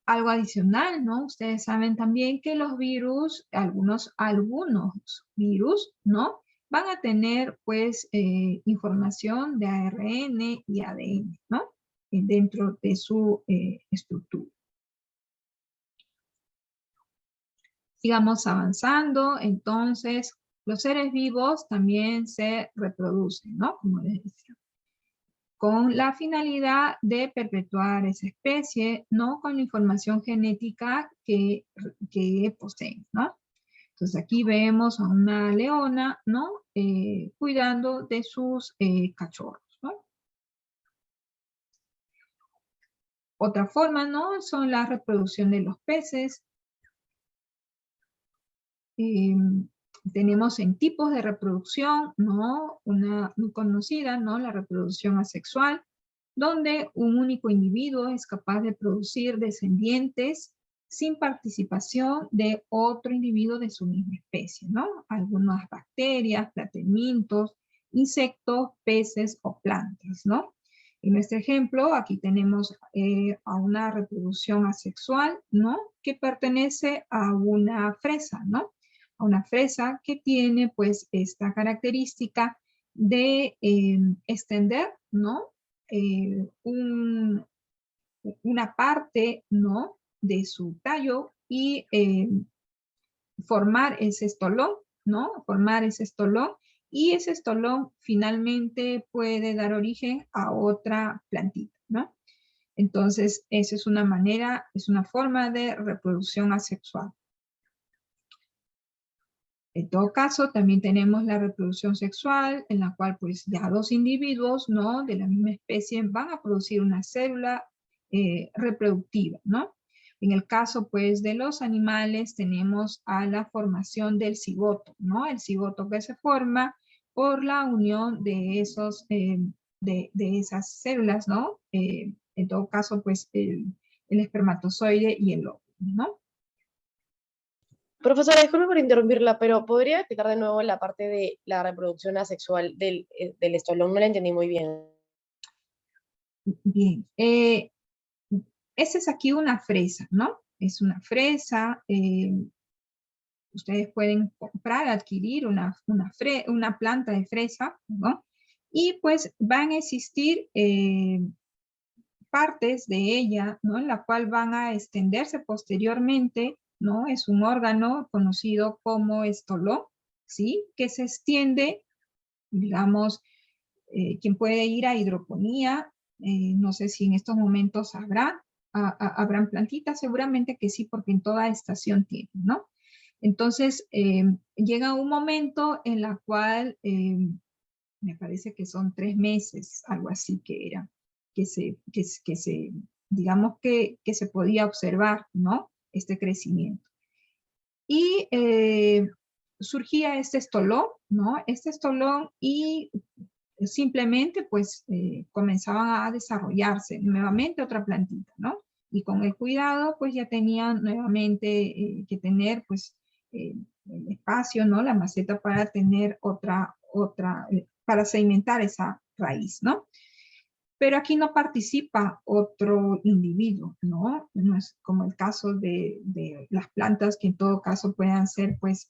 Algo adicional, ¿no? Ustedes saben también que los virus, algunos virus, ¿no? Van a tener pues información de ARN y ADN, ¿no? Dentro de su estructura. Sigamos avanzando, entonces los seres vivos también se reproducen, ¿no? Como les decía, con la finalidad de perpetuar esa especie, no con la información genética que poseen, ¿no? Entonces aquí vemos a una leona, ¿no? Cuidando de sus cachorros, ¿no? Otra forma, ¿no? Son la reproducción de los peces. Tenemos en tipos de reproducción, ¿no? Una muy conocida, ¿no? La reproducción asexual, donde un único individuo es capaz de producir descendientes sin participación de otro individuo de su misma especie, ¿no? Algunas bacterias, platemientos, insectos, peces o plantas, ¿no? En nuestro ejemplo, aquí tenemos a una reproducción asexual, ¿no? Que pertenece a una fresa, ¿no? A una fresa que tiene, pues, esta característica de extender, ¿no? Una parte, ¿no? De su tallo y formar ese estolón, ¿no? Formar ese estolón y ese estolón finalmente puede dar origen a otra plantita, ¿no? Entonces, esa es una manera, es una forma de reproducción asexual. En todo caso, también tenemos la reproducción sexual, en la cual pues ya dos individuos, ¿no? De la misma especie van a producir una célula reproductiva, ¿no? En el caso pues de los animales tenemos a la formación del cigoto, ¿no? El cigoto que se forma por la unión de de esas células, ¿no? En todo caso pues el espermatozoide y el óvulo, ¿no? Profesora, disculpe por interrumpirla, pero ¿podría explicar de nuevo la parte de la reproducción asexual del estolón? No la entendí muy bien. Bien. Esa es aquí una fresa, ¿no? Es una fresa. Ustedes pueden comprar, adquirir una planta de fresa, ¿no? Y pues van a existir partes de ella, ¿no? En la cual van a extenderse posteriormente, ¿no? Es un órgano conocido como estolón, ¿sí? Que se extiende, digamos, quien puede ir a hidroponía, no sé si en estos momentos habrán plantitas, seguramente que sí, porque en toda estación tienen, ¿no? Entonces, llega un momento en la cual, me parece que son 3 meses, algo así que era, digamos que se podía observar, ¿no? Este crecimiento. Y surgía este estolón, ¿no? Este estolón y simplemente pues comenzaban a desarrollarse nuevamente otra plantita, ¿no? Y con el cuidado pues ya tenían nuevamente que tener pues el espacio, ¿no? La maceta para tener para sedimentar esa raíz, ¿no? Pero aquí no participa otro individuo, ¿no? No es como el caso de las plantas que en todo caso puedan ser pues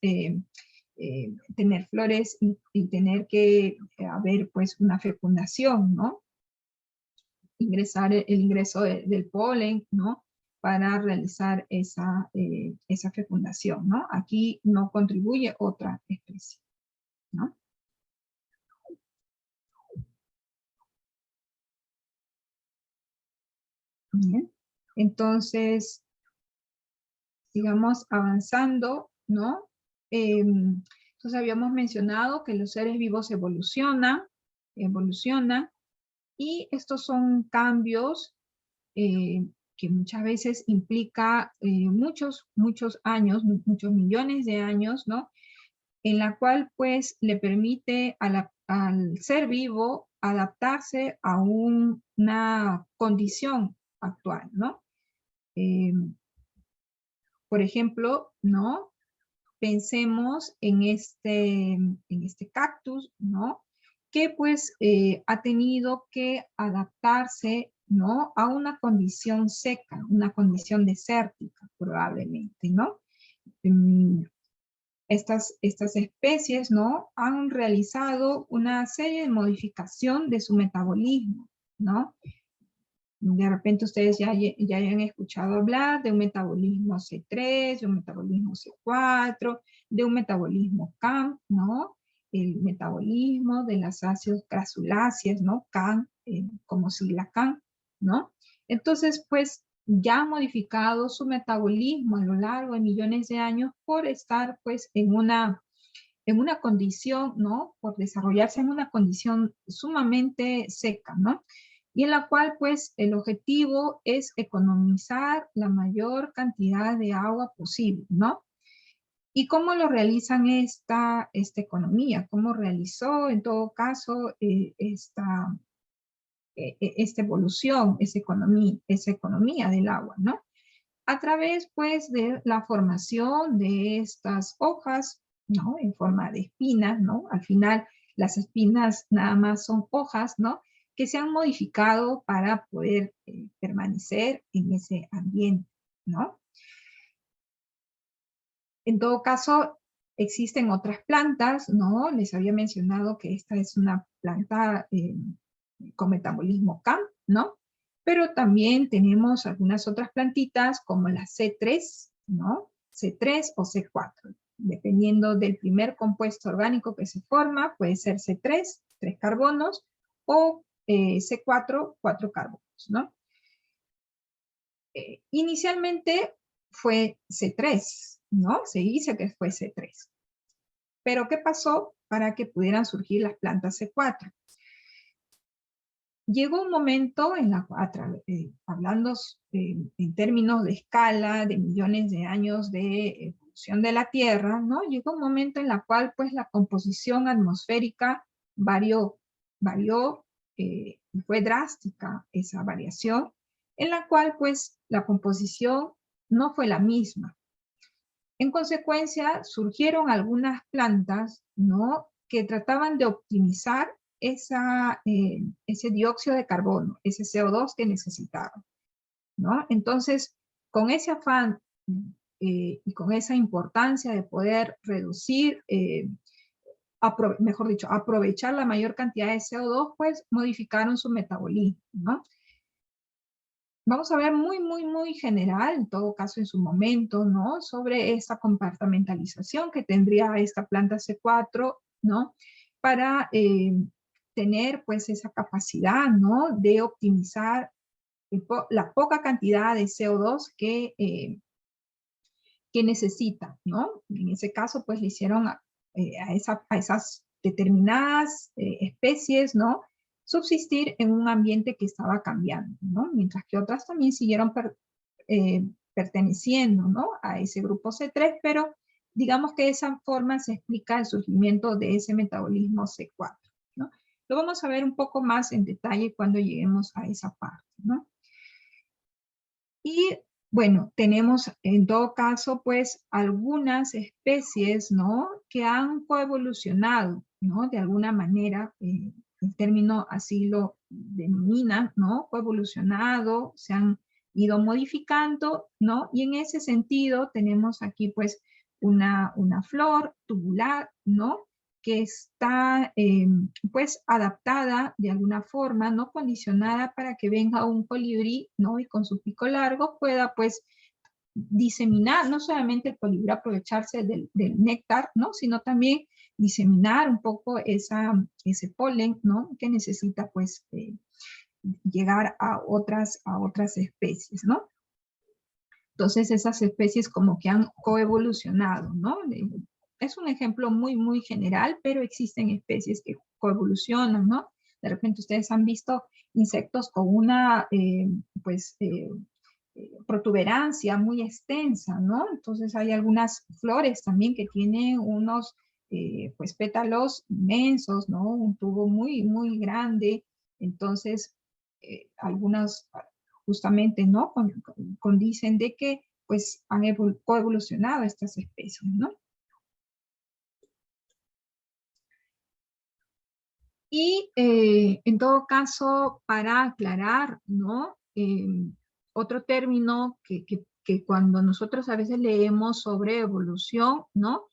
tener flores y tener que haber pues una fecundación, ¿no? El ingreso del polen, ¿no? Para realizar esa fecundación, ¿no? Aquí no contribuye otra especie, ¿no? Bien. Entonces, sigamos avanzando, ¿no? Entonces habíamos mencionado que los seres vivos evolucionan, y estos son cambios que muchas veces implica muchos años, muchos millones de años, ¿no? En la cual pues le permite al ser vivo adaptarse a una condición actual, ¿no? Eh, por ejemplo, ¿no? Pensemos en este cactus, ¿no? Que pues ha tenido que adaptarse, ¿no? A una condición seca, una condición desértica, probablemente, ¿no? Mm, estas especies, ¿no? Han realizado una serie de modificación de su metabolismo, ¿no? De repente ustedes ya hayan escuchado hablar de un metabolismo C3, de un metabolismo C4, de un metabolismo CAM, ¿no? El metabolismo de las ácidos crasuláceas, ¿no? CAM, como sigla CAM, ¿no? Entonces, pues ya han modificado su metabolismo a lo largo de millones de años por estar, pues, en una condición, ¿no? Por desarrollarse en una condición sumamente seca, ¿no? Y en la cual, pues, el objetivo es economizar la mayor cantidad de agua posible, ¿no? ¿Y cómo lo realizan esta economía? ¿Cómo realizó, en todo caso, esta evolución, esa economía del agua, ¿no? A través, pues, de la formación de estas hojas, ¿no? En forma de espinas, ¿no? Al final, las espinas nada más son hojas, ¿no? que se han modificado para poder permanecer en ese ambiente, ¿no? En todo caso, existen otras plantas, ¿no? Les había mencionado que esta es una planta con metabolismo CAM, ¿no? Pero también tenemos algunas otras plantitas como la C3, ¿no? C3 o C4. Dependiendo del primer compuesto orgánico que se forma, puede ser C3, 3 carbonos, o C4, 4 carbonos, ¿no? Inicialmente fue C3, ¿no? Se dice que fue C3. Pero ¿qué pasó para que pudieran surgir las plantas C4? Llegó un momento, hablando en términos de escala, de millones de años de evolución de la Tierra, ¿no? Llegó un momento en la cual pues la composición atmosférica varió y fue drástica esa variación, en la cual pues la composición no fue la misma. En consecuencia, surgieron algunas plantas, ¿no?, que trataban de optimizar ese dióxido de carbono, ese CO2 que necesitaban, ¿no? Entonces, con ese afán y con esa importancia de poder reducir, mejor dicho, aprovechar la mayor cantidad de CO2, pues modificaron su metabolismo, ¿no? Vamos a ver muy general, en todo caso en su momento, ¿no? Sobre esta compartimentalización que tendría esta planta C4, ¿no? Para tener pues esa capacidad, ¿no? De optimizar la poca cantidad de CO2 que necesita, ¿no? En ese caso pues le hicieron a esas determinadas especies, ¿no?, subsistir en un ambiente que estaba cambiando, ¿no? Mientras que otras también siguieron perteneciendo, ¿no?, a ese grupo C3, pero digamos que de esa forma se explica el surgimiento de ese metabolismo C4, ¿no? Lo vamos a ver un poco más en detalle cuando lleguemos a esa parte, ¿no? Y bueno, tenemos en todo caso pues algunas especies, ¿no?, que han coevolucionado, ¿no?, de alguna manera, el término así lo denomina, ¿no?, coevolucionado, se han ido modificando, ¿no? Y en ese sentido tenemos aquí pues una flor tubular, ¿no?, que está pues adaptada de alguna forma, no condicionada para que venga un colibrí, ¿no?, y con su pico largo pueda pues diseminar, no solamente el colibrí aprovecharse del néctar, ¿no?, sino también diseminar un poco ese polen, ¿no?, que necesita pues llegar a otras especies, ¿no? Entonces esas especies como que han coevolucionado, ¿no? Es un ejemplo muy general, pero existen especies que coevolucionan, ¿no? De repente ustedes han visto insectos con una, protuberancia muy extensa, ¿no? Entonces hay algunas flores también que tienen unos, pues, pétalos inmensos, ¿no? Un tubo muy grande. Entonces, algunas justamente, ¿no?, condicen de que, pues, han coevolucionado estas especies, ¿no? Y en todo caso, para aclarar, ¿no?, otro término que cuando nosotros a veces leemos sobre evolución, ¿no?,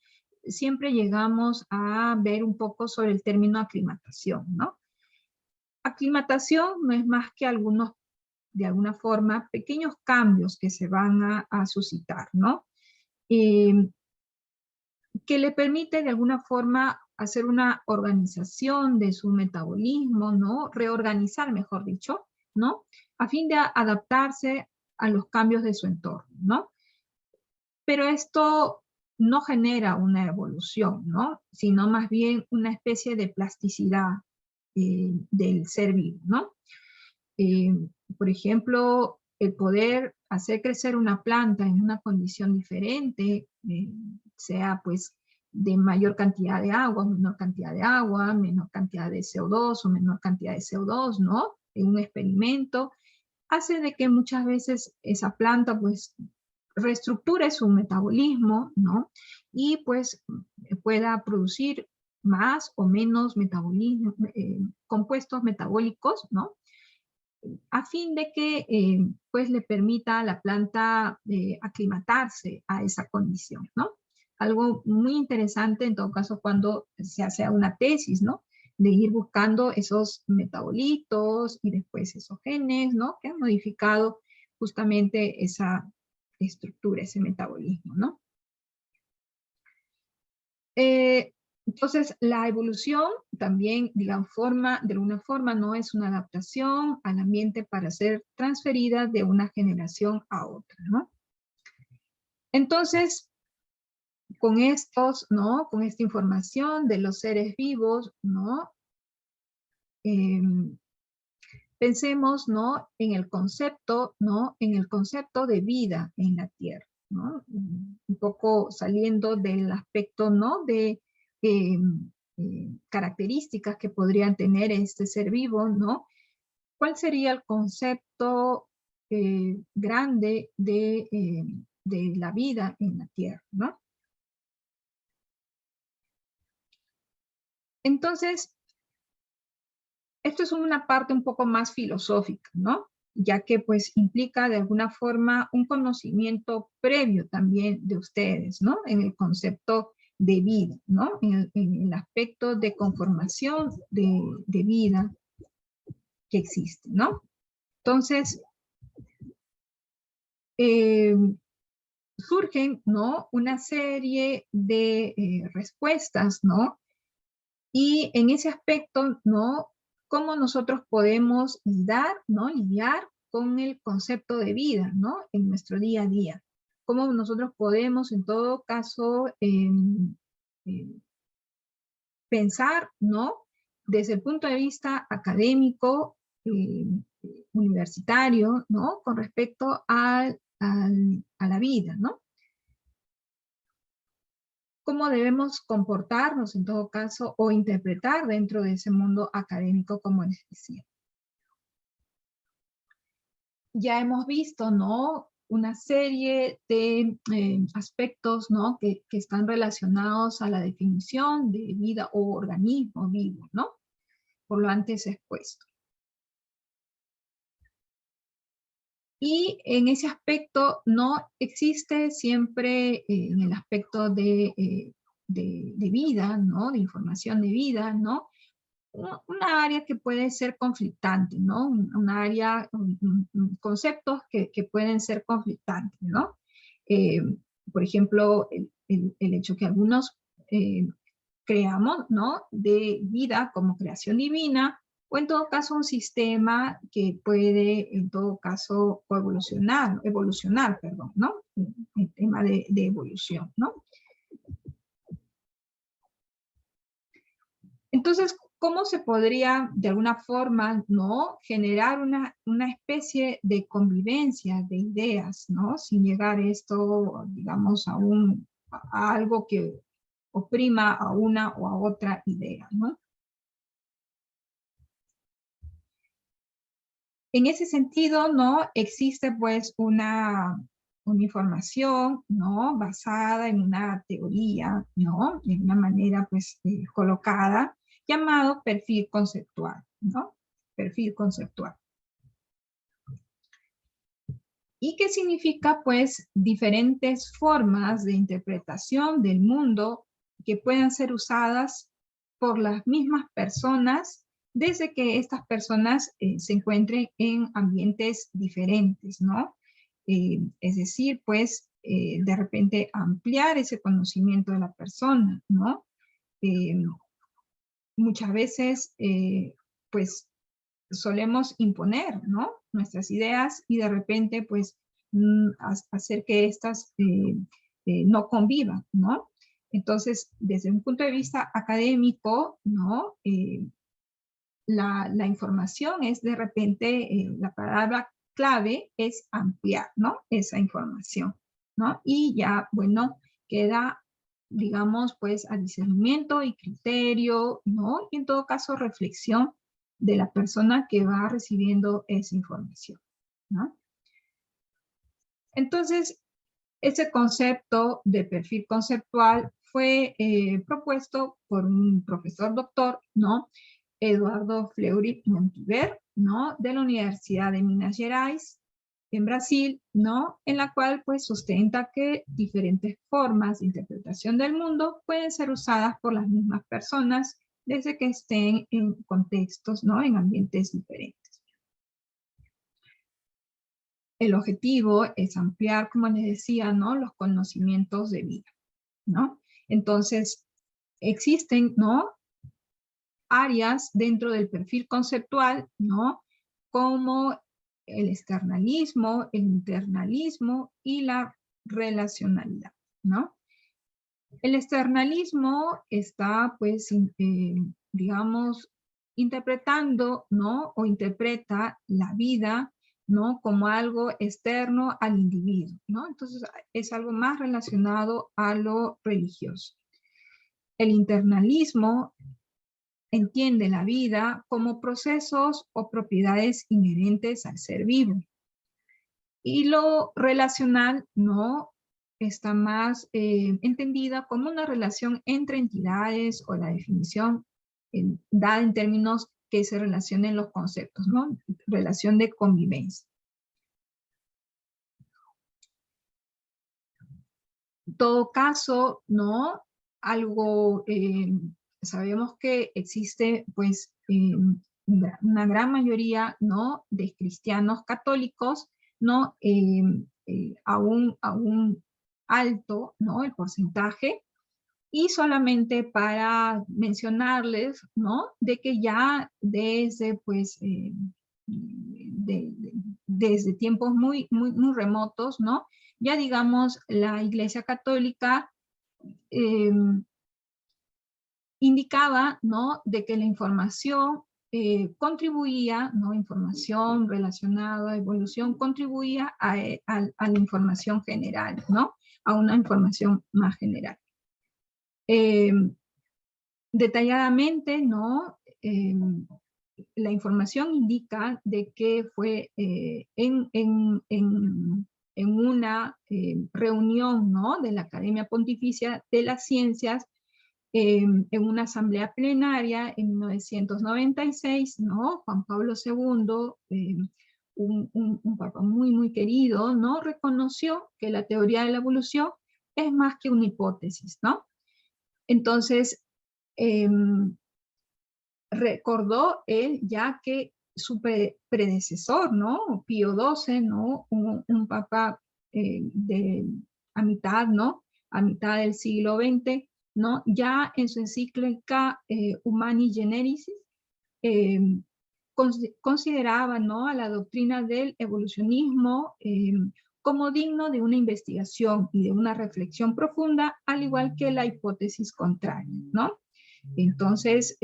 siempre llegamos a ver un poco sobre el término aclimatación, ¿no? Aclimatación no es más que de alguna forma, pequeños cambios que se van a suscitar, ¿no? Que le permite de alguna forma hacer una organización de su metabolismo, ¿no? Reorganizar, mejor dicho, ¿no?, a fin de adaptarse a los cambios de su entorno, ¿no? Pero esto no genera una evolución, ¿no?, sino más bien una especie de plasticidad del ser vivo, ¿no? Por ejemplo, el poder hacer crecer una planta en una condición diferente, sea pues de mayor cantidad de agua, menor cantidad de agua, menor cantidad de CO2 o menor cantidad de CO2, ¿no?, en un experimento, hace de que muchas veces esa planta pues reestructure su metabolismo, ¿no?, y pues pueda producir más o menos compuestos metabólicos, ¿no? A fin de que pues le permita a la planta aclimatarse a esa condición, ¿no? Algo muy interesante en todo caso cuando se hace una tesis, ¿no? De ir buscando esos metabolitos y después esos genes, ¿no? Que han modificado justamente esa estructura, ese metabolismo, ¿no? Entonces, la evolución también, de alguna forma, no es una adaptación al ambiente para ser transferida de una generación a otra, ¿no? Entonces, con estos, ¿no? Con esta información de los seres vivos, ¿no? Pensemos, ¿no? En el concepto, ¿no? En el concepto de vida en la Tierra, ¿no? Un poco saliendo del aspecto, ¿no? De características que podrían tener este ser vivo, ¿no? ¿Cuál sería el concepto grande de la vida en la Tierra, ¿no? Entonces, esto es una parte un poco más filosófica, ¿no? Ya que pues implica de alguna forma un conocimiento previo también de ustedes, ¿no? En el concepto de vida, ¿no? En el aspecto de conformación de vida que existe, ¿no? Entonces, surgen, ¿no? Una serie de respuestas, ¿no? Y en ese aspecto, ¿no? ¿Cómo nosotros podemos lidiar con el concepto de vida, ¿no? En nuestro día a día. ¿Cómo nosotros podemos, en todo caso, pensar, ¿no? Desde el punto de vista académico, universitario, ¿no? Con respecto a la vida, ¿no? Cómo debemos comportarnos en todo caso o interpretar dentro de ese mundo académico, como les decía. Ya hemos visto, ¿no? Una serie de aspectos, ¿no? Que están relacionados a la definición de vida o organismo vivo, ¿no? Por lo antes expuesto. Y en ese aspecto no existe siempre en el aspecto de vida, ¿no? De información de vida, ¿no? Una área que puede ser conflictante, ¿no? Una área, conceptos que pueden ser conflictantes, ¿no? Eh, por ejemplo, el hecho que algunos creamos, ¿no? De vida como creación divina, o en todo caso un sistema que puede, en todo caso, evolucionar, perdón, ¿no? El tema de evolución, ¿no? Entonces, ¿cómo se podría, de alguna forma, ¿no? Generar una especie de convivencia de ideas, ¿no? Sin llegar esto, digamos, a algo que oprima a una o a otra idea, ¿no? En ese sentido, ¿no? Existe pues una información, ¿no? Basada en una teoría, ¿no? De una manera pues colocada, llamado perfil conceptual, ¿no? Perfil conceptual. ¿Y qué significa pues diferentes formas de interpretación del mundo que puedan ser usadas por las mismas personas desde que estas personas se encuentren en ambientes diferentes, ¿no? Es decir, pues, de repente ampliar ese conocimiento de la persona, ¿no? Muchas veces, pues, solemos imponer, ¿no? Nuestras ideas y de repente, pues, hacer que éstas no convivan, ¿no? Entonces, desde un punto de vista académico, ¿no? La información es de repente, la palabra clave es ampliar, ¿no? Esa información, ¿no? Y ya, bueno, queda, digamos, pues, a discernimiento y criterio, ¿no? Y en todo caso, reflexión de la persona que va recibiendo esa información, ¿no? Entonces, ese concepto de perfil conceptual fue propuesto por un profesor doctor, ¿no? Eduardo Fleury Montiver, ¿no? De la Universidad de Minas Gerais, en Brasil, ¿no? En la cual pues sustenta que diferentes formas de interpretación del mundo pueden ser usadas por las mismas personas desde que estén en contextos, ¿no? En ambientes diferentes. El objetivo es ampliar, como les decía, ¿no? Los conocimientos de vida, ¿no? Entonces, existen, ¿no? Áreas dentro del perfil conceptual, ¿no? Como el externalismo, el internalismo y la relacionalidad, ¿no? El externalismo está, pues, digamos, interpretando, ¿no? O interpreta la vida, ¿no? Como algo externo al individuo, ¿no? Entonces, es algo más relacionado a lo religioso. El internalismo entiende la vida como procesos o propiedades inherentes al ser vivo. Y lo relacional no está más entendida como una relación entre entidades o la definición dada en términos que se relacionen los conceptos, ¿no? Relación de convivencia. En todo caso, ¿no? Algo, sabemos que existe, pues, una gran mayoría, ¿no? De cristianos católicos, ¿no? Aún alto, ¿no? El porcentaje. Y solamente para mencionarles, ¿no? De que ya desde, pues, desde tiempos muy remotos, ¿no? Ya digamos, la Iglesia Católica indicaba, ¿no? De que la información contribuía, ¿no? Información relacionada a evolución contribuía a la información general, ¿no? A una información más general. Detalladamente, ¿no? La información indica de que fue en una reunión, ¿no? De la Academia Pontificia de las Ciencias, en una asamblea plenaria en 1996, ¿no? Juan Pablo II, un papa muy querido, ¿no? Reconoció que la teoría de la evolución es más que una hipótesis, ¿no? Entonces, recordó él ya que su predecesor, ¿no? Pío XII, ¿no? Un papa a mitad, ¿no? A mitad del siglo XX, ¿no? Ya en su encíclica Humani Generis, consideraba, ¿no? A la doctrina del evolucionismo como digno de una investigación y de una reflexión profunda, al igual que la hipótesis contraria, ¿no? Entonces,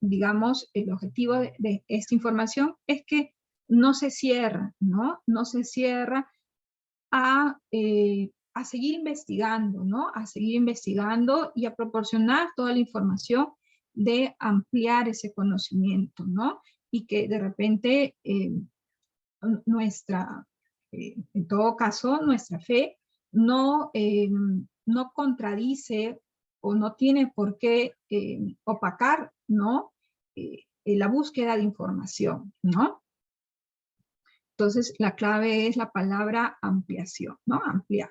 digamos, el objetivo de esta información es que no se cierra, ¿no? No se cierra a seguir investigando, ¿no? A seguir investigando y a proporcionar toda la información de ampliar ese conocimiento, ¿no? Y que de repente en todo caso, nuestra fe no contradice o no tiene por qué opacar, ¿no? La búsqueda de información, ¿no? Entonces, la clave es la palabra ampliación, ¿no? Ampliar.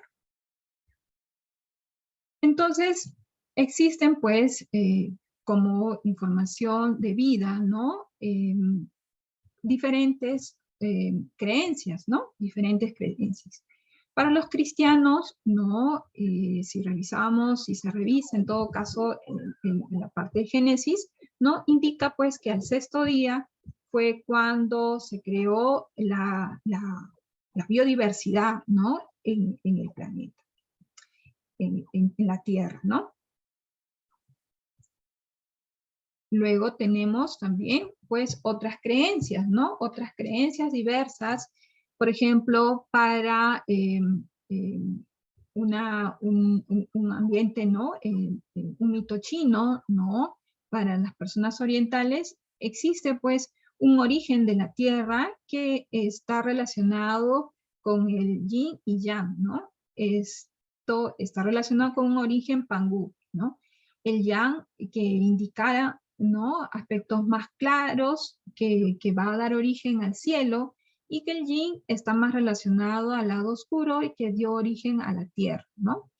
Entonces, existen, pues, como información de vida, ¿no? Diferentes creencias, ¿no? Diferentes creencias. Para los cristianos, no, si se revisa en todo caso en la parte de Génesis, ¿no? Indica pues que al sexto día fue cuando se creó la biodiversidad, ¿no? En el planeta, en la Tierra, ¿no? Luego tenemos también, pues, otras creencias, ¿no? Otras creencias diversas, por ejemplo, para un ambiente, ¿no? Un mito chino, ¿no? Para las personas orientales existe, pues, un origen de la Tierra que está relacionado con el yin y yang, ¿no? Es mito está relacionado con un origen pangú, ¿no? El yang que indicara, ¿no?, aspectos más claros, que va a dar origen al cielo, y que el yin está más relacionado al lado oscuro y que dio origen a la tierra, ¿no?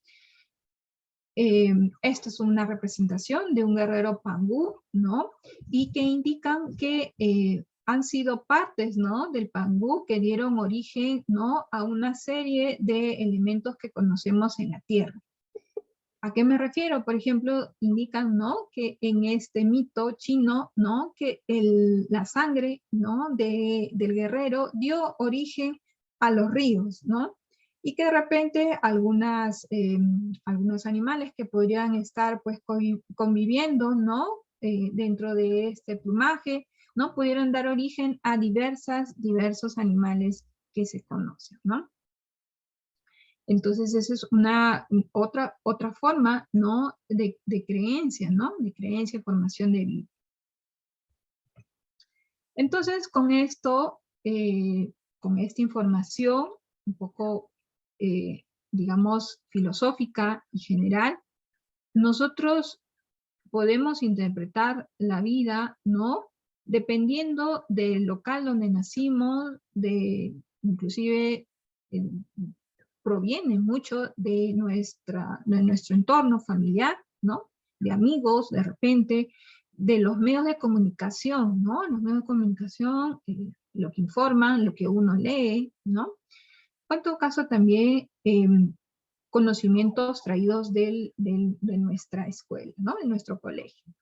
Esta es una representación de un guerrero pangú, ¿no? Y que indican que han sido partes, ¿no?, del pangú que dieron origen, ¿no?, a una serie de elementos que conocemos en la tierra. ¿A qué me refiero? Por ejemplo, indican, ¿no?, que en este mito chino, ¿no?, que la sangre, ¿no?, del guerrero dio origen a los ríos, ¿no? Y que de repente algunos animales que podrían estar pues conviviendo, ¿no?, dentro de este plumaje, ¿no?, pudieran dar origen a diversos animales que se conocen, ¿no? Entonces, esa es otra forma, ¿no?, de creencia, ¿no?, de creencia, formación de vida. Entonces, con esto, con esta información, un poco, digamos, filosófica y general, nosotros podemos interpretar la vida, ¿no?, dependiendo del local donde nacimos, inclusive, proviene mucho de nuestro entorno familiar, ¿no?, de amigos, de repente, de los medios de comunicación, ¿no? Los medios de comunicación, lo que informan, lo que uno lee, ¿no? En todo caso, también conocimientos traídos de nuestra escuela, ¿no?, de nuestro colegio.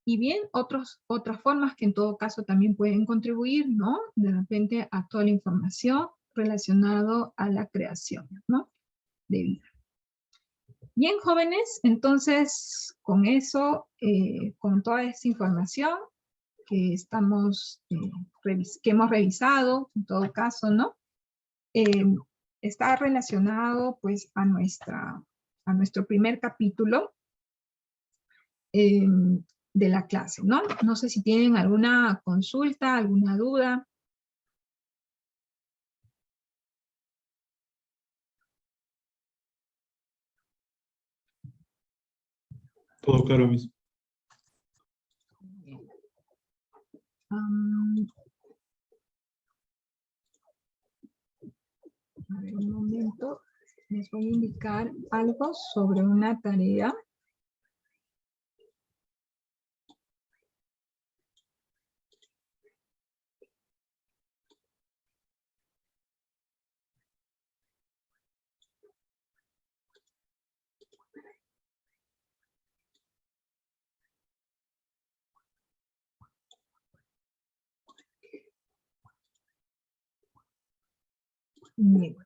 Y bien, otras formas que en todo caso también pueden contribuir, ¿no?, de repente a toda la información relacionado a la creación, ¿no?, de vida. Bien, jóvenes, entonces con eso, con toda esta información que que hemos revisado, en todo caso, ¿no?, está relacionado pues a nuestro primer capítulo de la clase, ¿no? No sé si tienen alguna consulta, alguna duda. Todo claro, Miss. A ver, un momento. Les voy a indicar algo sobre una tarea.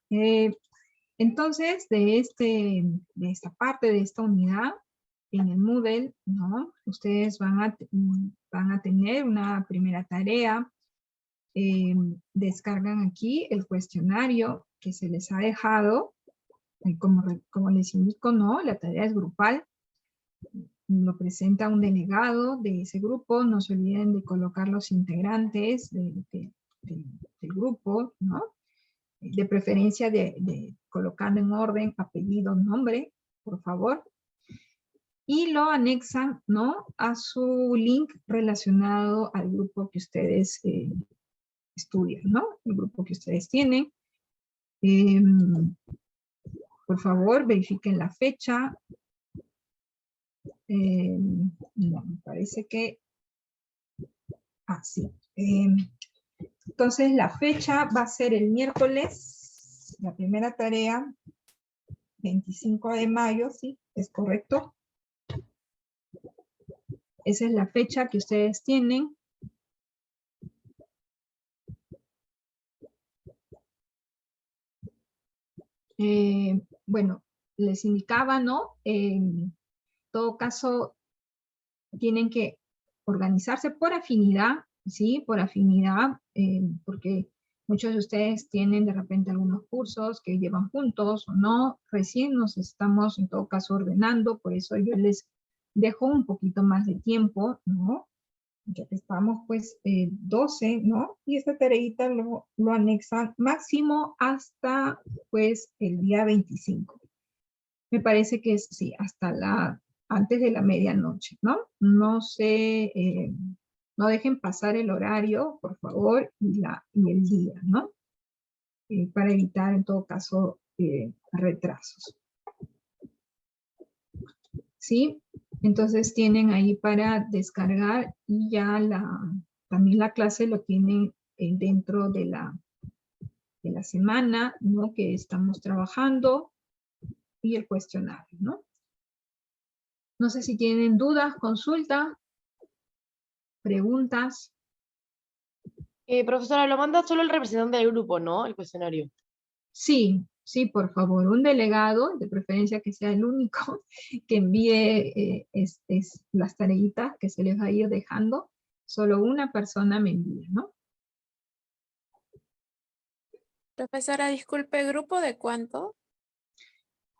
Bien. Entonces, de esta parte, de esta unidad, en el Moodle, ¿no?, ustedes van a tener una primera tarea. Descargan aquí el cuestionario que se les ha dejado. Como les indico, ¿no?, la tarea es grupal. Lo presenta un delegado de ese grupo. No se olviden de colocar los integrantes del grupo, ¿no? De preferencia de colocando en orden apellido, nombre, por favor. Y lo anexan, ¿no?, a su link relacionado al grupo que ustedes estudian, ¿no?, el grupo que ustedes tienen. Por favor, verifiquen la fecha. No, me parece que... sí. Entonces, la fecha va a ser el miércoles, la primera tarea, 25 de mayo, ¿sí? ¿Es correcto? Esa es la fecha que ustedes tienen. Bueno, les indicaba, ¿no? En todo caso, tienen que organizarse por afinidad, ¿sí? Por afinidad, porque muchos de ustedes tienen de repente algunos cursos que llevan juntos o no. Recién nos estamos en todo caso ordenando, por eso yo les dejo un poquito más de tiempo, ¿no? Ya que estamos pues 12, ¿no? Y esta tareita lo anexan máximo hasta pues el día 25. Me parece que es, sí, antes de la medianoche, ¿no? No no dejen pasar el horario, por favor, y el día, ¿no? Para evitar, en todo caso, retrasos. ¿Sí? Entonces tienen ahí para descargar y ya también la clase lo tienen dentro de la semana, ¿no? Que estamos trabajando y el cuestionario, ¿no? No sé si tienen dudas, consultas, preguntas. Profesora, lo manda solo el representante del grupo, ¿no? El cuestionario. Sí, sí, por favor, un delegado, de preferencia que sea el único, que envíe las tareitas que se les va a ir dejando. Solo una persona me envía, ¿no? Profesora, disculpe, ¿grupo de cuánto?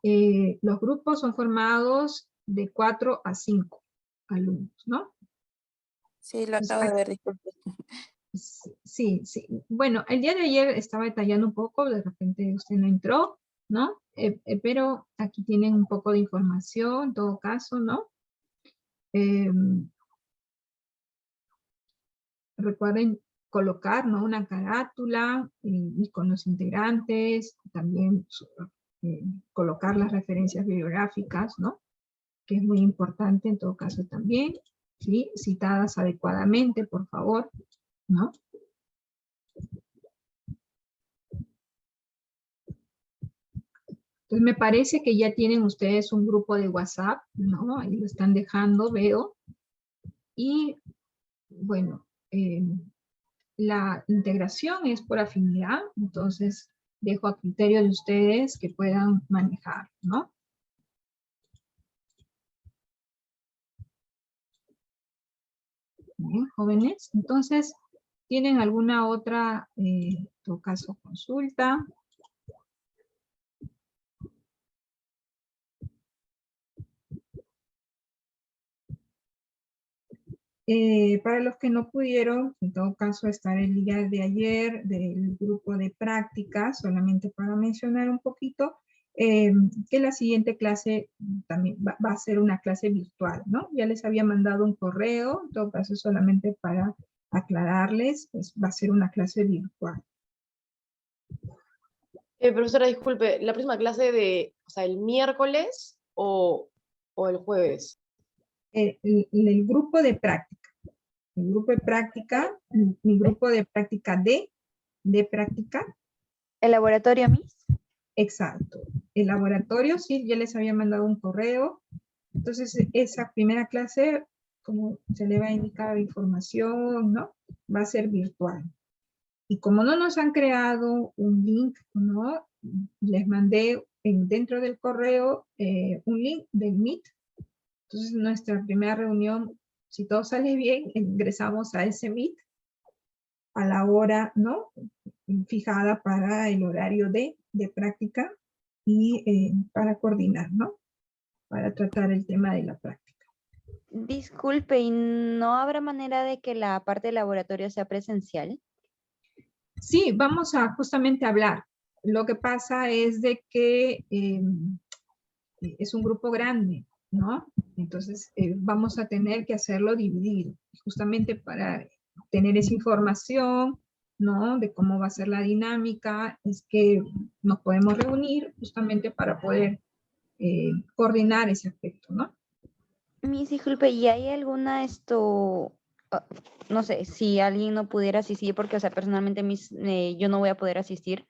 Los grupos son formados de 4 a 5 alumnos, ¿no? Sí, lo acabo de ver, disculpe. Sí, sí. Bueno, el día de ayer estaba detallando un poco, de repente usted no entró, ¿no? Pero aquí tienen un poco de información, en todo caso, ¿no? Recuerden colocar, ¿no? Una carátula y con los integrantes, también colocar las referencias bibliográficas, ¿no? Que es muy importante en todo caso también, ¿sí? Citadas adecuadamente, por favor, ¿no? Entonces me parece que ya tienen ustedes un grupo de WhatsApp, ¿no? Ahí lo están dejando, veo. Y bueno, la integración es por afinidad, entonces dejo a criterio de ustedes que puedan manejar, ¿no? Bien, jóvenes, entonces, ¿tienen alguna otra, en todo caso, consulta? Para los que no pudieron, en todo caso, estar el día de ayer del grupo de prácticas, solamente para mencionar un poquito, que la siguiente clase también va a ser una clase virtual, ¿no? Ya les había mandado un correo, en todo caso, solamente para aclararles, pues va a ser una clase virtual. Profesora, disculpe, ¿la próxima clase o sea, el miércoles o el jueves? El grupo de práctica. El grupo de práctica, mi grupo de práctica de práctica. ¿El laboratorio, Miss? Exacto. El laboratorio, sí, ya les había mandado un correo. Entonces, esa primera clase, como se le va a indicar información, ¿no? Va a ser virtual. Y como no nos han creado un link, ¿no? Les mandé dentro del correo un link del Meet. Entonces, nuestra primera reunión, si todo sale bien, ingresamos a ese Meet a la hora, ¿no? Fijada para el horario de práctica y para coordinar, ¿no? Para tratar el tema de la práctica. Disculpe, ¿y no habrá manera de que la parte del laboratorio sea presencial? Sí, vamos a justamente hablar. Lo que pasa es de que es un grupo grande, ¿no? Entonces vamos a tener que hacerlo dividido, justamente para tener esa información, ¿no? De cómo va a ser la dinámica, es que nos podemos reunir justamente para poder coordinar ese aspecto, ¿no? Miss, disculpe, ¿y hay alguna no sé, si alguien no pudiera asistir, porque, o sea, personalmente yo no voy a poder asistir.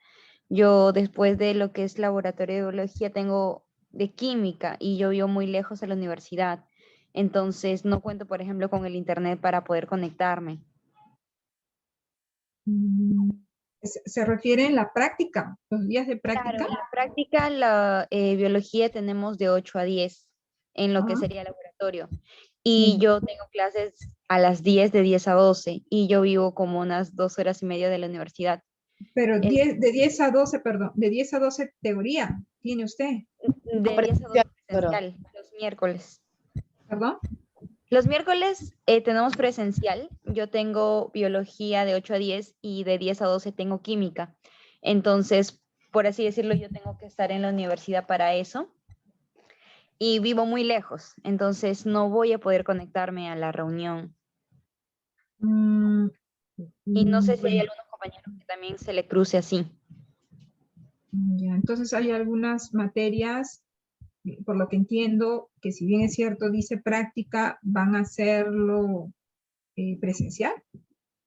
Yo, después de lo que es laboratorio de biología, tengo de química y yo vivo muy lejos de la universidad. Entonces, no cuento, por ejemplo, con el internet para poder conectarme. Se refiere en la práctica, los días de práctica. Claro, en la práctica, la biología tenemos de 8 a 10 en lo que Ajá. sería el laboratorio. Y yo tengo clases a las 10, de 10 a 12, y yo vivo como unas 2 horas y media de la universidad. Pero de 10 a 12, perdón, de 10 a 12 teoría tiene usted, De 10 a 12 presencial, los miércoles. ¿perdón? Los miércoles tenemos presencial. Yo tengo biología de 8 a 10 y de 10 a 12 tengo química. Entonces, por así decirlo, yo tengo que estar en la universidad para eso. y vivo muy lejos, entonces no voy a poder conectarme a la reunión. Mm, Y no sé si hay bueno, algunos compañeros que también se le cruce así. ya, entonces hay algunas materias, por lo que entiendo, que si bien es cierto, dice práctica, van a hacerlo presencial.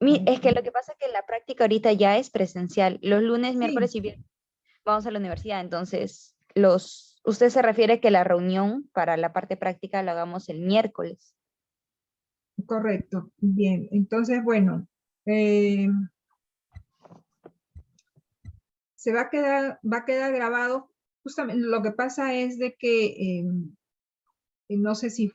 Es que lo que pasa es que la práctica ahorita ya es presencial. Los lunes, miércoles Sí, y viernes vamos a la universidad, entonces usted se refiere que la reunión para la parte práctica la hagamos el miércoles. correcto. Bien, entonces, bueno, eh, va a quedar grabado. Justamente lo que pasa es de que no sé si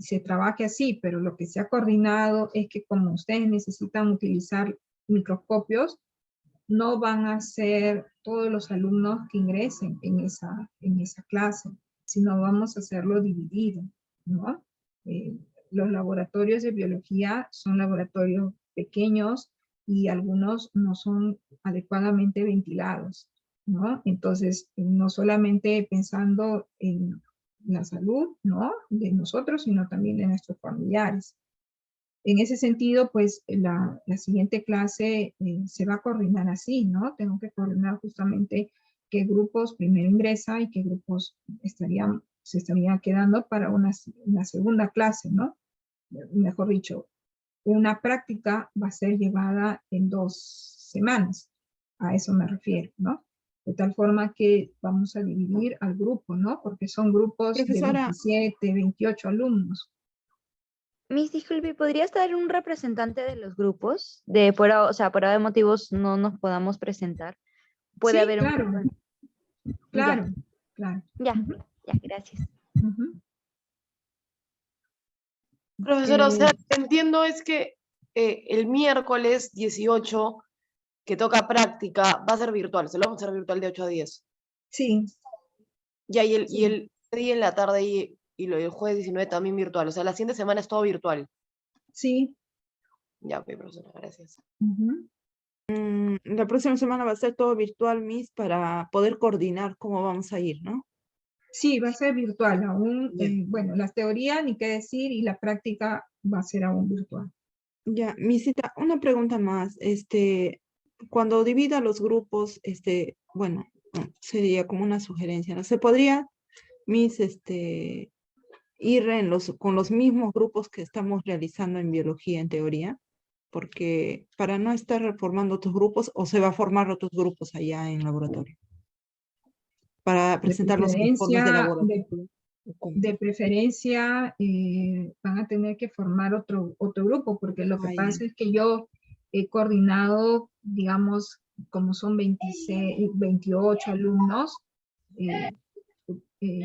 se trabaje así, pero lo que se ha coordinado es que como ustedes necesitan utilizar microscopios, no van a ser todos los alumnos que ingresen en esa clase, sino vamos a hacerlo dividido, ¿no? Los laboratorios de biología son laboratorios pequeños y algunos no son adecuadamente ventilados, ¿no? Entonces, no solamente pensando en la salud, ¿no? De nosotros, sino también de nuestros familiares. En ese sentido, pues la siguiente clase se va a coordinar así, ¿no? Tengo que coordinar justamente qué grupos primero ingresa y qué grupos se estarían quedando para una segunda clase, ¿no? Mejor dicho, una práctica va a ser llevada en 2 semanas. A eso me refiero, ¿no? De tal forma que vamos a dividir al grupo, ¿no? Porque son grupos de Profesora, 27, 28 alumnos. Miss, disculpe, ¿podría estar un representante de los grupos? O sea, por haber motivos no nos podamos presentar. Puede Sí, haber un... claro, Ya, claro, claro. ya, Ujú, ya, gracias. ujú. Profesora, o Eh, sea, lo que entiendo es que el miércoles 18, que toca práctica, va a ser virtual, se lo vamos a hacer virtual de 8 a 10. sí, Ya, y sí. el día en la tarde y el jueves 19 también virtual. O sea, la siguiente semana es todo virtual. Sí. Ya, ok, profesora, gracias. Ujú. la próxima semana va a ser todo virtual, Miss, para poder coordinar cómo vamos a ir, ¿no? Sí, va a ser virtual aún. Ya. Bueno, la teoría ni qué decir y la práctica va a ser aún virtual. Ya, Misita, una pregunta más. Cuando divida los grupos, bueno, sería como una sugerencia, ¿no? ¿Se podría, Miss, ir con los mismos grupos que estamos realizando en biología, en teoría? Porque para no estar reformando otros grupos, o se va a formar otros grupos allá en laboratorio, para De presentar los informes de preferencia, laboratorio. ¿O cómo? de preferencia van a tener que formar otro grupo, porque lo que Ah, ya. pasa es que yo he coordinado, digamos, como son 26, 28 alumnos, eh, eh,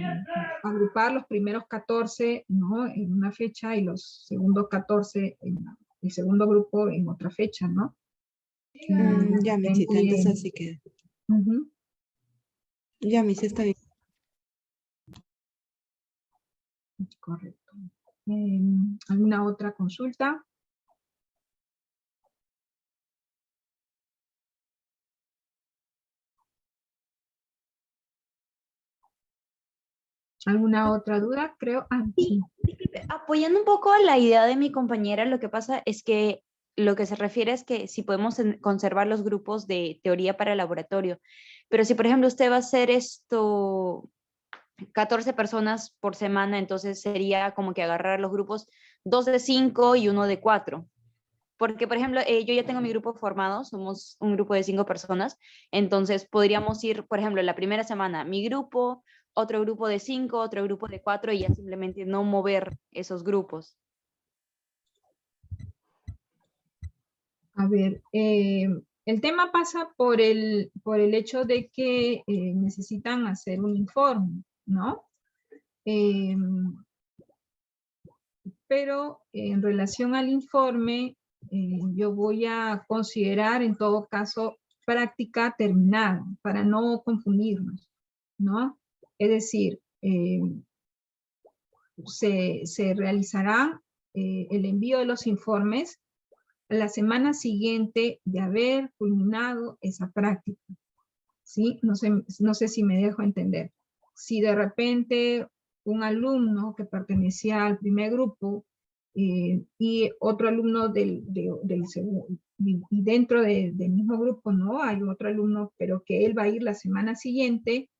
agrupar los primeros 14, ¿no? En una fecha y los segundos 14 el segundo grupo en otra fecha, ¿no? Y de Ya, Misita, entonces repente, así que, ujú, ya, Mis, está bien. correcto. ¿Alguna otra consulta? ¿Alguna otra duda? Creo. Ah, sí. Disculpe, apoyando un poco la idea de mi compañera, lo que pasa es que lo que se refiere es que si podemos conservar los grupos de teoría para el laboratorio, pero si por ejemplo usted va a hacer 14 personas por semana, entonces sería como que agarrar los grupos 2 de 5 y uno de 4. Porque, por ejemplo, yo ya tengo mi grupo formado, somos un grupo de 5 personas, entonces podríamos ir, por ejemplo, la primera semana, mi grupo, otro grupo de 5, otro grupo de 4 y ya simplemente no mover esos grupos. A ver, el tema pasa por el hecho de que necesitan hacer un informe, ¿no? Eh, pero en relación al informe, yo voy a considerar en todo caso práctica terminada para no confundirnos, ¿no? Es decir, se realizará el envío de los informes la semana siguiente de haber culminado esa práctica, ¿sí? No sé si me dejo entender. Si de repente un alumno que pertenecía al primer grupo y otro alumno del segundo, y dentro del mismo grupo, ¿no? Hay otro alumno, pero que él va a ir la semana siguiente,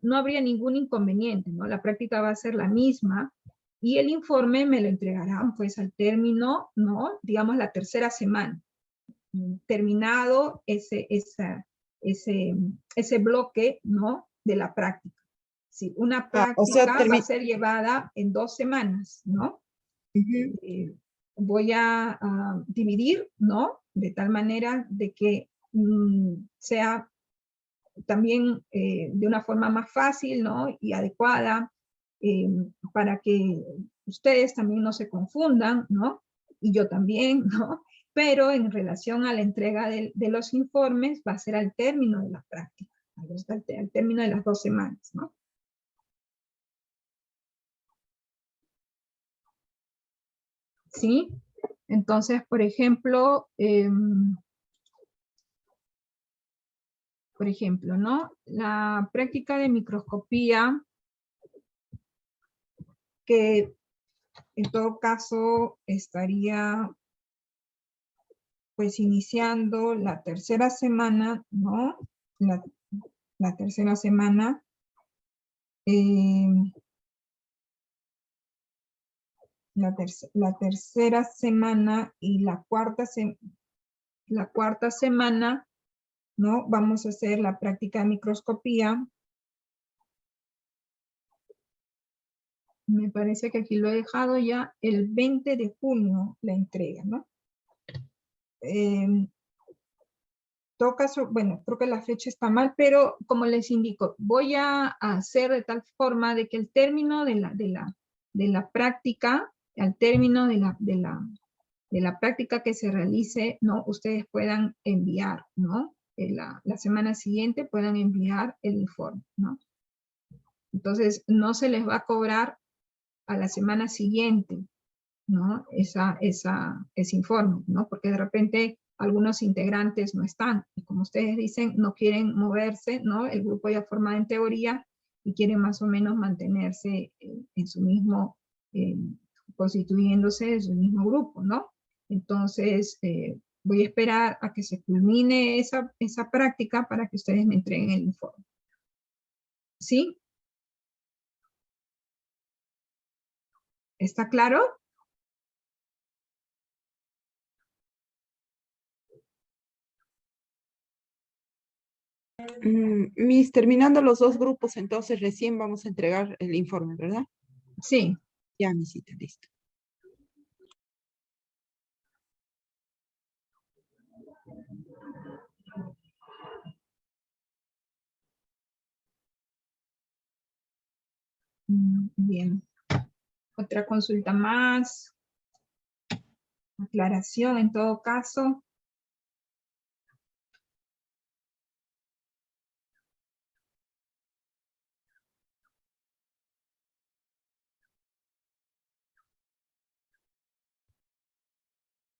no habría ningún inconveniente, ¿no? La práctica va a ser la misma y el informe me lo entregarán pues al término, ¿no? Digamos la tercera semana, terminado ese bloque, ¿no? De la práctica. Sí, una práctica o sea, va a ser llevada en 2 semanas, ¿no? Ujú. Voy a dividir, ¿no? De tal manera de que sea también de una forma más fácil, ¿no? Y adecuada para que ustedes también no se confundan, ¿no? Y yo también, ¿no? Pero en relación a la entrega de los informes va a ser al término de la práctica, al término de las 2 semanas, ¿no? ¿Sí? Entonces, por ejemplo, ¿no? La práctica de microscopía, que en todo caso estaría pues iniciando la tercera semana, ¿no? La tercera semana. La tercera semana y la cuarta semana, ¿no? Vamos a hacer la práctica de microscopía. Me parece que aquí lo he dejado ya el 20 de junio la entrega, ¿no? En todo caso, bueno, creo que la fecha está mal, pero como les indico, voy a hacer de tal forma de que el término de la práctica, al término de la práctica que se realice, ¿no? Ustedes puedan enviar, ¿no? La semana siguiente puedan enviar el informe, ¿no? Entonces, no se les va a cobrar a la semana siguiente, ¿no? Ese informe, ¿no? Porque de repente algunos integrantes no están, y como ustedes dicen, no quieren moverse, ¿no? El grupo ya formado en teoría y quieren más o menos mantenerse en su mismo, constituyéndose en su mismo grupo, ¿no? Entonces, voy a esperar a que se culmine esa práctica para que ustedes me entreguen el informe. ¿Sí? ¿Está claro? Miss, terminando los 2 grupos, entonces recién vamos a entregar el informe, ¿verdad? Sí. Ya, misita, listo. Bien. Otra consulta más. Aclaración en todo caso.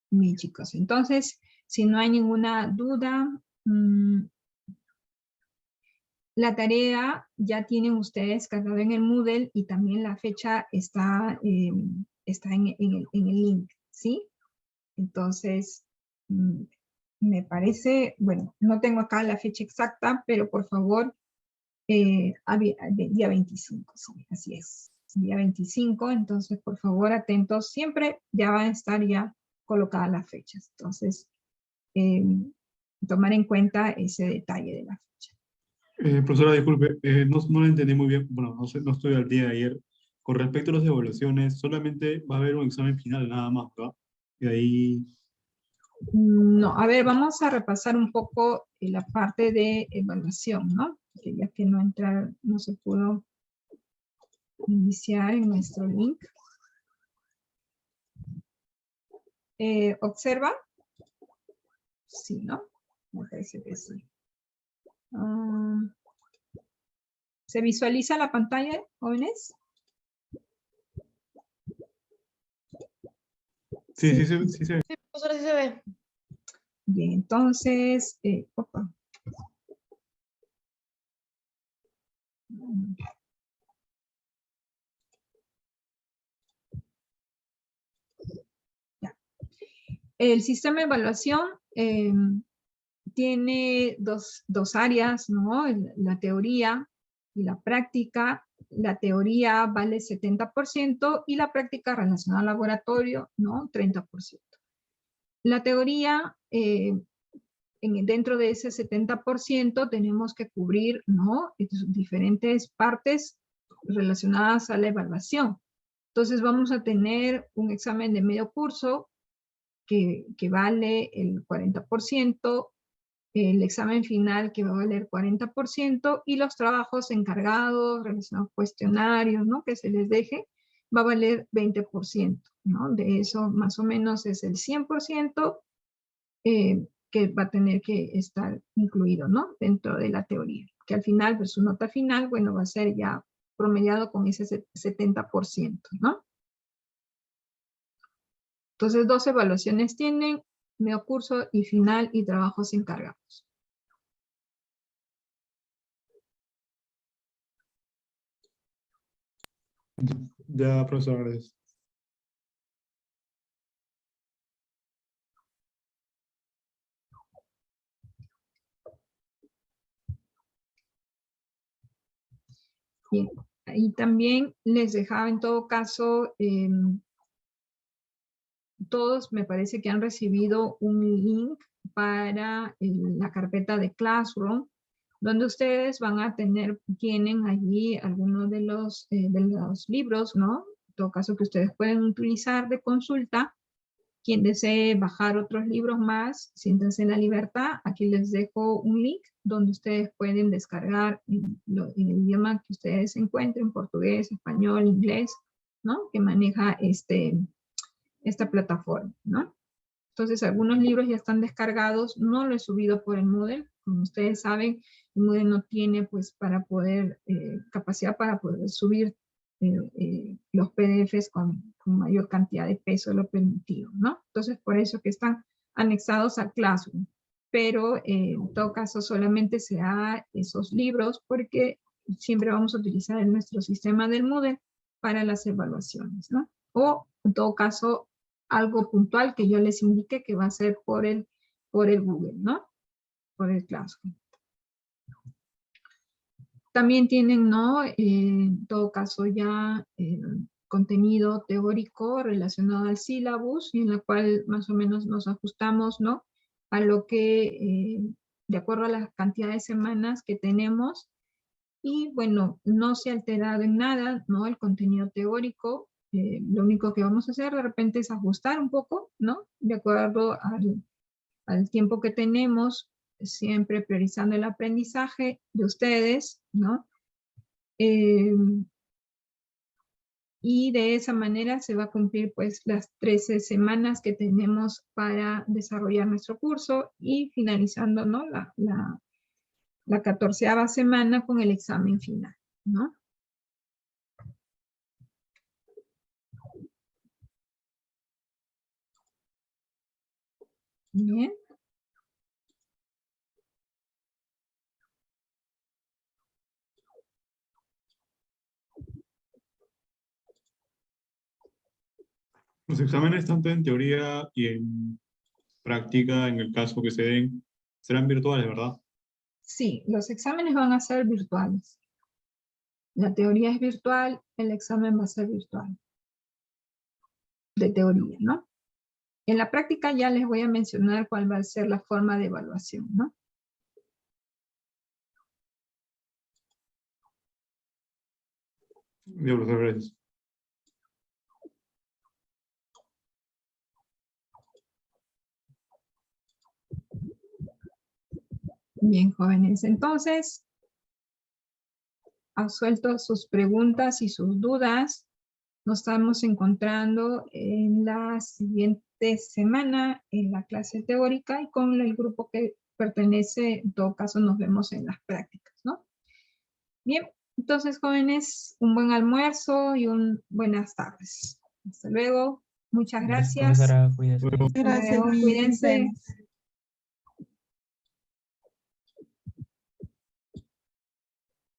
Bien, chicos. Entonces, si no hay ninguna duda, la tarea ya tienen ustedes cargado en el Moodle y también la fecha está en el link, ¿sí? Entonces, me parece, bueno, no tengo acá la fecha exacta, pero por favor, día 25, sí, así es. Día 25, entonces por favor atentos, siempre ya van a estar ya colocadas las fechas. Entonces, tomar en cuenta ese detalle de la fecha. Profesora, disculpe, no la entendí muy bien. Bueno, no sé, no estuve al día de ayer. Con respecto a las evaluaciones, solamente va a haber un examen final nada más, ¿verdad? Y ahí, No, a ver, vamos a repasar un poco la parte de evaluación, ¿no? Que ya que no se pudo iniciar en nuestro link. ¿Observa? Sí, ¿no? Me parece que sí. ¿Se visualiza la pantalla, jóvenes? sí, Sí. sí, sí. Sí, profesora, sí se ve. Bien, entonces, El sistema de evaluación tiene dos áreas, ¿no? La teoría y la práctica. La teoría vale 70% y la práctica relacionada al laboratorio, ¿no? 30%. La teoría, dentro de ese 70% tenemos que cubrir, ¿no? Diferentes partes relacionadas a la evaluación. Entonces vamos a tener un examen de medio curso que vale el 40%, el examen final que va a valer 40% y los trabajos encargados, relacionados cuestionarios, ¿no? Que se les deje, va a valer 20%, ¿no? De eso más o menos es el 100% que va a tener que estar incluido, ¿no? Dentro de la teoría. Que al final, pues su nota final, bueno, va a ser ya promediado con ese 70%, ¿no? Entonces, 2 evaluaciones tienen, medio curso y final y trabajos encargados. Ya, profesor, gracias. Bien. Y también les dejaba en todo caso, todos me parece que han recibido un link para la carpeta de Classroom, donde ustedes van a tienen allí algunos de los libros, ¿no? En todo caso que ustedes pueden utilizar de consulta. Quien desee bajar otros libros más, siéntense en la libertad. Aquí les dejo un link donde ustedes pueden descargar en el idioma que ustedes encuentren, portugués, español, inglés, ¿no? Que maneja esta plataforma, ¿no? Entonces, algunos libros ya están descargados, no lo he subido por el Moodle. Como ustedes saben, el Moodle no tiene, pues, capacidad para poder subir los PDFs con mayor cantidad de peso de lo permitido, ¿no? Entonces, por eso que están anexados a Classroom. Pero, en todo caso, solamente será esos libros porque siempre vamos a utilizar nuestro sistema del Moodle para las evaluaciones, ¿no? O, en todo caso, algo puntual que yo les indique que va a ser por el Google, ¿no? Por el Classroom. También tienen, ¿no? En todo caso ya contenido teórico relacionado al sílabus, y en la cual más o menos nos ajustamos, ¿no? A lo que, de acuerdo a la cantidad de semanas que tenemos, y bueno, no se ha alterado en nada, ¿no? El contenido teórico, lo único que vamos a hacer de repente es ajustar un poco, ¿no? De acuerdo al tiempo que tenemos, siempre priorizando el aprendizaje de ustedes, ¿no? Y de esa manera se va a cumplir pues las 13 semanas que tenemos para desarrollar nuestro curso y finalizando, ¿no? la 14ª semana con el examen final, ¿no? Bien. Los exámenes, tanto en teoría y en práctica, en el caso que se den, serán virtuales, ¿verdad? Sí, los exámenes van a ser virtuales. La teoría es virtual, el examen va a ser virtual. De teoría, ¿no? En la práctica ya les voy a mencionar cuál va a ser la forma de evaluación, ¿no? Ya, profesor, gracias. Bien, jóvenes, entonces, absuelto sus preguntas y sus dudas. Nos estamos encontrando en la siguiente semana en la clase teórica y con el grupo que pertenece, en todo caso nos vemos en las prácticas, ¿no? Bien, entonces jóvenes, un buen almuerzo y buenas tardes. Hasta luego, muchas gracias. Profesora, cuídese. Luego. Gracias, Luego, Miss. Nos cuídense. vemos.